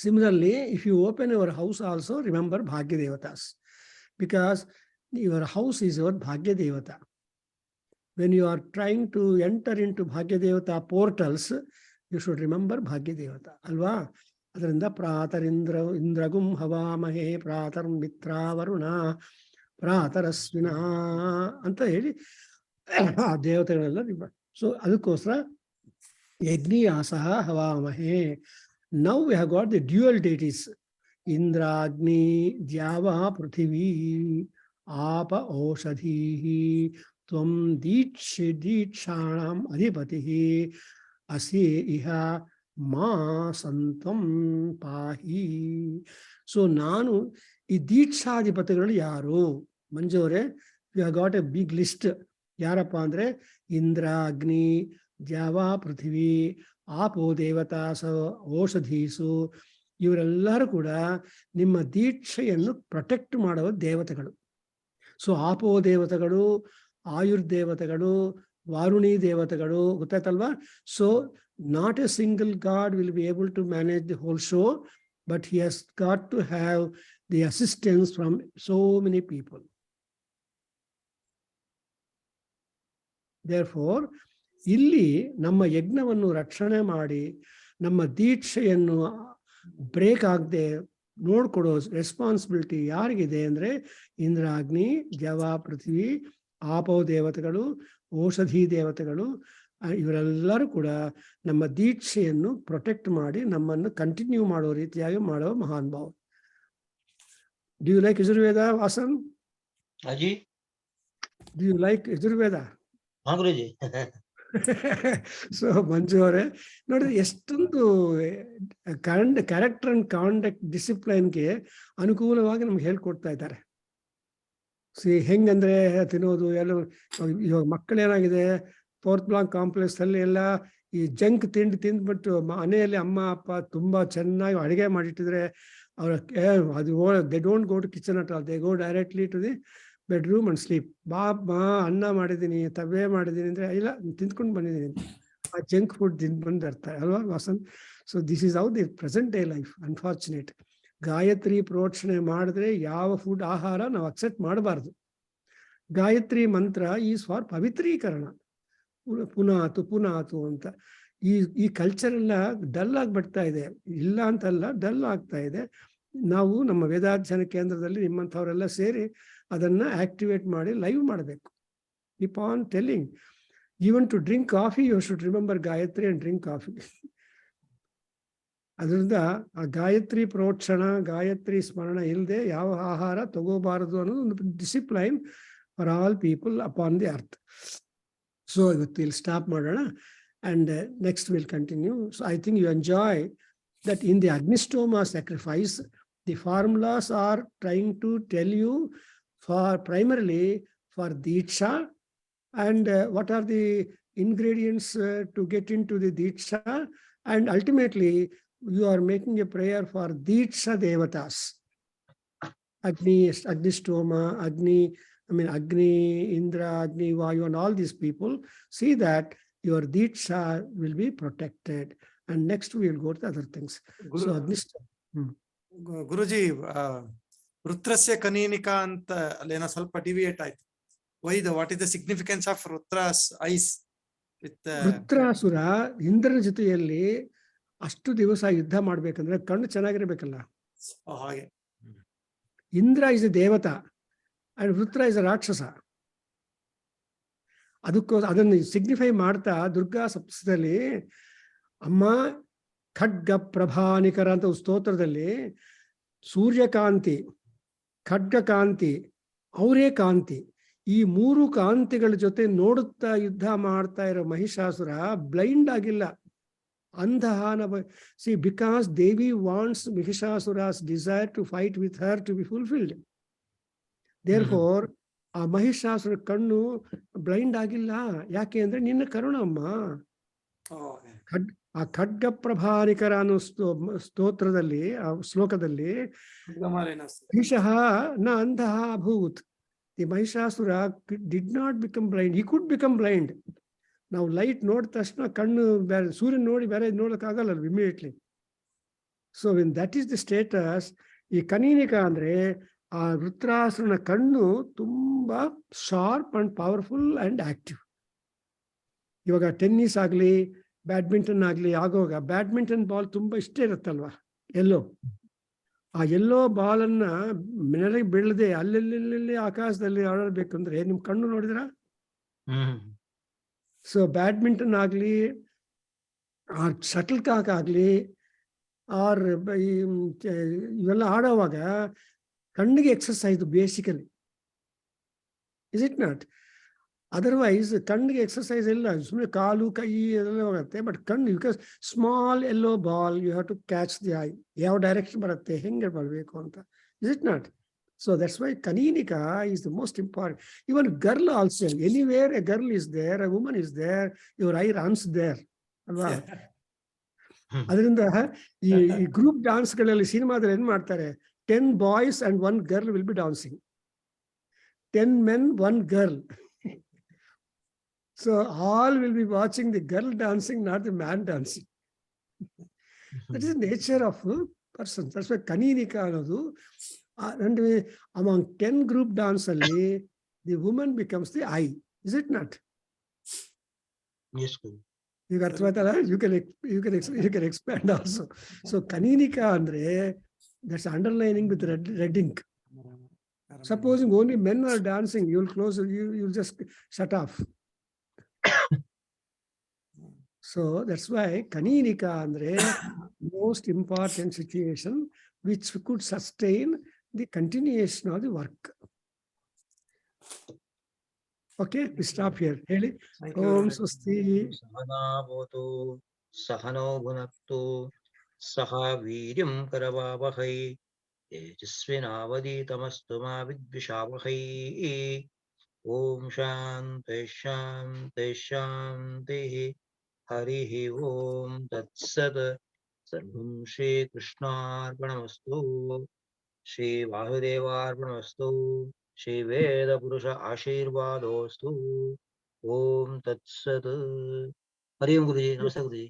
Similarly, if you open your house also, remember Bhagya Devatas, because your house is your Bhagya Devata. When you are trying to enter into Bhagya Devata portals, you should remember Bhagya Devata. Alva? ಅದರಿಂದ ಇಂದ್ರಗುಂ ಹವಾಮಹೇ ಪ್ರಾತರ್ ಮಿತ್ರಾವರುಣ ಪ್ರಾತರಸ್ವಿನ ಅಂತ ಹೇಳಿ ಆ ದೇವತೆಗಳೆಲ್ಲ. So ಅದಕ್ಕೋಸ್ಕರ ಯಜ್ಞಿಯಾಸಹ ಹವಾಮಹೇ. Now we have got the dual deities. Indra, Agni, Dyava, Prithvi, Apa, Oshadhihi, Tvam Deekshanam Adhipatihi, Asi Iha, Ma Santam Pahi. So ನಾನು ಈ ದೀಕ್ಷಾಧಿಪತಿಗಳು ಯಾರು? ಮಂಜೂರೆ, we have got a big list. ಯಾರಪ್ಪ ಅಂದ್ರೆ ಇಂದ್ರ, ಅಗ್ನಿ, ದ್ಯಾವ, ಪೃಥ್ವಿ, ಆಪೋ ದೇವತಾಸ, ಔಷಧೀಸು, ಇವರೆಲ್ಲರೂ ಕೂಡ ನಿಮ್ಮ ದೀಕ್ಷೆಯನ್ನು ಪ್ರೊಟೆಕ್ಟ್ ಮಾಡುವ ದೇವತೆಗಳು. ಸೊ ಆಪೋ ದೇವತೆಗಳು, ಆಯುರ್ದೇವತೆಗಳು, ವಾರುಣಿ ದೇವತೆಗಳು, ಗೊತ್ತಾಯ್ತಲ್ವಾ? So not a single god will be able to manage the whole show, but he has got to have the assistance from so many people. Therefore, ಇಲ್ಲಿ ನಮ್ಮ ಯಜ್ಞವನ್ನು ರಕ್ಷಣೆ ಮಾಡಿ ನಮ್ಮ ದೀಕ್ಷೆಯನ್ನು ಬ್ರೇಕ್ ಆಗದೆ ನೋಡ್ಕೊಡೋ ರೆಸ್ಪಾನ್ಸಿಬಿಲಿಟಿ ಯಾರಿಗಿದೆ ಅಂದ್ರೆ ಇಂದ್ರ, ಅಗ್ನಿ, ದ್ಯವ, ಪೃಥ್ವಿ, ಆಪೋ ದೇವತೆಗಳು, ಔಷಧಿ ದೇವತೆಗಳು, ಇವರೆಲ್ಲರೂ ಕೂಡ ನಮ್ಮ ದೀಕ್ಷೆಯನ್ನು ಪ್ರೊಟೆಕ್ಟ್ ಮಾಡಿ ನಮ್ಮನ್ನು ಕಂಟಿನ್ಯೂ ಮಾಡೋ ರೀತಿಯಾಗಿ ಮಾಡೋ ಮಹಾನ್ ಭಾವ. Do you like Yajurveda, Vasan? ಅಜಿ, ಡು ಯು ಲೈಕ್ ಯಜುರ್ವೇದ? ಹಾ ಗುರುಜಿ. ಸೊ ಮಂಜು ಅವರೇ ನೋಡಿದ್ರೆ ಎಷ್ಟೊಂದು ಕ್ಯಾರೆಕ್ಟರ್ ಅಂಡ್ ಕಾಂಡಕ್ಟ್ ಡಿಸಿಪ್ಲೈನ್ಗೆ ಅನುಕೂಲವಾಗಿ ನಮ್ಗೆ ಹೇಳ್ಕೊಡ್ತಾ ಇದ್ದಾರೆ. ಹೆಂಗಂದ್ರೆ ತಿನ್ನೋದು ಎಲ್ಲ. ಇವಾಗ ಮಕ್ಕಳೇನಾಗಿದೆ, 4th ಬ್ಲಾಕ್ ಕಾಂಪ್ಲೆಕ್ಸ್ ಅಲ್ಲಿ ಎಲ್ಲ ಈ ಜಂಕ್ ತಿಂದ್ಬಿಟ್ಟು ಮನೆಯಲ್ಲಿ ಅಮ್ಮ ಅಪ್ಪ ತುಂಬಾ ಚೆನ್ನಾಗಿ ಅಡಿಗೆ ಮಾಡಿಟ್ಟಿದ್ರೆ ಅವ್ರ ಅದು they don't go to kitchen at all, they go directly to the bedroom and sleep. ಅನ್ನ ಮಾಡಿದ್ದೀನಿ, ತವೆ ಮಾಡಿದ್ದೀನಿ ಅಂದ್ರೆ ಇಲ್ಲ ತಿಂದ್ಕೊಂಡು ಬಂದಿದ್ದೀನಿ, ಆ ಜಂಕ್ ಫುಡ್ ತಿಂದು ಬಂದಿರ್ತಾರೆ ಅಲ್ವಾ Vasan? So this is how the present day life. Unfortunate. Gayatri ಪ್ರೋಕ್ಷಣೆ ಮಾಡಿದ್ರೆ ಯಾವ ಫುಡ್ ಆಹಾರ ನಾವು ಅಕ್ಸೆಪ್ಟ್ ಮಾಡಬಾರ್ದು. ಗಾಯತ್ರಿ ಮಂತ್ರ ಈಸ್ ಫಾರ್ ಪವಿತ್ರೀಕರಣ. ಪುನಾತು ಅಂತ ಈ ಕಲ್ಚರ್ ಎಲ್ಲ ಡಲ್ ಆಗಿ ಬರ್ತಾ ಇದೆ. ಇಲ್ಲ ಅಂತಲ್ಲ, ಡಲ್ ಆಗ್ತಾ ಇದೆ. ನಾವು ನಮ್ಮ ವೇದಾಧ್ಯಯನ ಕೇಂದ್ರದಲ್ಲಿ ನಿಮ್ಮಂಥವರೆಲ್ಲ ಸೇರಿ ಅದನ್ನ ಆಕ್ಟಿವೇಟ್ ಮಾಡಿ ಲೈವ್ ಮಾಡಬೇಕು. Keep on telling. Even to drink coffee you should remember Gayatri and drink coffee. ಅದರಿಂದ ಆ ಗಾಯತ್ರಿ ಪ್ರೋಕ್ಷಣ, ಗಾಯತ್ರಿ ಸ್ಮರಣ ಇಲ್ಲದೆ ಯಾವ ಆಹಾರ ತಗೋಬಾರದು ಅನ್ನೋದು ಒಂದು discipline for all people upon the earth. So we'll stop Madana and next we'll continue. So I think you enjoy that in the Agnistoma sacrifice, the formulas are trying to tell you for primarily for Diksha and what are the ingredients to get into the Diksha, and ultimately you are making a prayer for Diksha Devatas. Agnistoma, Agni, Indra, Agni, Vayu, and all these people. See that your Diksha will be protected. And next we will go to the other things. So Agnishtha. Guruji, Rutrasya Kaninika anta alena ಸ್ವಲ್ಪ deviate ಆಯ್ತು. What is the significance of Rutra's eyes? Vritrasura ಇಂದ್ರನ ಜೊತೆಯಲ್ಲಿ ಅಷ್ಟು ದಿವಸ ಯುದ್ಧ ಮಾಡ್ಬೇಕಂದ್ರೆ ಕಣ್ಣು ಚೆನ್ನಾಗಿರ್ಬೇಕಲ್ಲ. ಹಾಗೆ ಇಂದ್ರ ಇಸ್ ಎ ದೇವತಾ ಅಂಡ್ ವೃತ್ರ ಇಸ್ ಎ ರಾಕ್ಷಸ. ಅದನ್ನು ಸಿಗ್ನಿಫೈ ಮಾಡ್ತಾ ದುರ್ಗಾ ಸಪ್ತದಲ್ಲಿ ಅಮ್ಮ ಖಡ್ಗ ಪ್ರಭಾನಿಕರ ಅಂತ ಸ್ತೋತ್ರದಲ್ಲಿ ಸೂರ್ಯಕಾಂತಿ, ಖಡ್ಗಕಾಂತಿ, ಅವರೇ ಕಾಂತಿ, ಈ ಮೂರು ಕಾಂತಿಗಳ ಜೊತೆ ನೋಡುತ್ತಾ ಯುದ್ಧ ಮಾಡ್ತಾ ಇರೋ ಮಹಿಷಾಸುರ ಬ್ಲೈಂಡ್ ಆಗಿಲ್ಲ, ಅಂಧಹಾನ. See because Devi wants Mahishasura's desire to fight with her to be fulfilled. Therefore ಆ ಮಹಿಷಾಸುರ ಕಣ್ಣು ಬ್ಲೈಂಡ್ ಆಗಿಲ್ಲ. ಯಾಕೆ ಅಂದ್ರೆ ನಿನ್ನ ಕರುಣಮ್ಮ. ಆ ಖಡ್ಗ ಪ್ರಭಾನಿಕರ ಅನ್ನೋ ಸ್ತೋತ್ರದಲ್ಲಿ, ಆ ಶ್ಲೋಕದಲ್ಲಿ ಮಹಿಷಃ ನ ಅಂಧಃ ಅಭೂತ್. The Mahishasura did not become blind, he could become blind. ನಾವು ಲೈಟ್ ನೋಡಿದ ತಕ್ಷಣ ಕಣ್ಣು ಬೇರೆ, ಸೂರ್ಯನ ನೋಡಿ ಬೇರೆ ನೋಡೋಕ್ಕಾಗಲ್ಲ immediately. So when that is the status. ಈ ಕನೀನಿಕ ಅಂದ್ರೆ ಆ ವೃತ್ರಾಸುರನ ಕಣ್ಣು ತುಂಬಾ sharp and powerful and active. ಇವಾಗ ಟೆನ್ನಿಸ್ ಆಗಲಿ, ಬ್ಯಾಡ್ಮಿಂಟನ್ ಆಗಲಿ ಆಗುವಾಗ ಬ್ಯಾಡ್ಮಿಂಟನ್ ಬಾಲ್ ತುಂಬಾ ಇಷ್ಟ ಇರುತ್ತಲ್ವಾ, ಎಲ್ಲೋ. ಆ ಎಲ್ಲೋ ಬಾಲನ್ನ ನೆಲಕ್ಕೆ ಬೀಳದೆ ಅಲ್ಲೆಲ್ಲಿ ಆಕಾಶದಲ್ಲಿ ಆಡಬೇಕಂದ್ರೆ ನಿಮ್ ಕಣ್ಣು ನೋಡಿದ್ರ. ಸೊ ಬ್ಯಾಡ್ಮಿಂಟನ್ ಆಗ್ಲಿ, ಆರ್ ಶಟಲ್ ಕಾಕ್ ಆಗ್ಲಿ, ಆರ್ ಇವೆಲ್ಲ ಆಡೋವಾಗ ಕಣ್ಣಿಗೆ exercise basically, is it not? Otherwise ಕಣ್ಣಿಗೆ ಎಕ್ಸರ್ಸೈಸ್ ಇಲ್ಲ, ಸುಮ್ಮನೆ ಕಾಲು ಕೈ ಎಲ್ಲ ಹೋಗುತ್ತೆ. ಬಟ್ ಕಣ್ಣು, because small yellow ball you have to catch the eye, ಯಾವ ಡೈರೆಕ್ಷನ್ ಬರುತ್ತೆ, ಹೆಂಗೆ ಬರಬೇಕು ಅಂತ. Is it not? So that's why ಕನೀನಿಕಾ is the most important. Even girl also, anywhere a girl is there, a woman is there, your I runs there ಅಲ್ವಾ? ಅದರಿಂದ ಈ group ಡಾನ್ಸ್ಗಳಲ್ಲಿ ಸಿನಿಮಾದಲ್ಲಿ ಏನ್ ಮಾಡ್ತಾರೆ, 10 boys and 1 girl will be dancing. 10 men, 1 girl. So all will be watching the girl dancing, not the man dancing. That is the nature of person. That's why Kaninika ಅನ್ನೋದು. And among 10 group dance ಅಲ್ಲಿ the woman becomes the I. Is it not? Yes, Guru. ಈಗ ಅರ್ಥವಾಯ್ತಲ್ಲ? You can expand also. So Kaninika ಅಂದ್ರೆ that's underlining with red ink. Supposing only men are dancing, you'll close, you'll just shut off. So that's why Kaninika andre most important situation which could sustain the continuation of the work. Okay, we stop here. Heli Om Swasti. Sahana bhavatu sahano bhunaktu saha viryam karavavahai tejasvinavaditamastu ma vidvishavahai. Om shanti shanti shanti. Harihi Om Tat Sat. Sarvam Shri Krishnarpanamastu. Shri Vasudevarpanamastu. Shri Veda Purusha Ashirvadostu. Om Tat Sat. Hari Om Guruji. Namaste Guruji.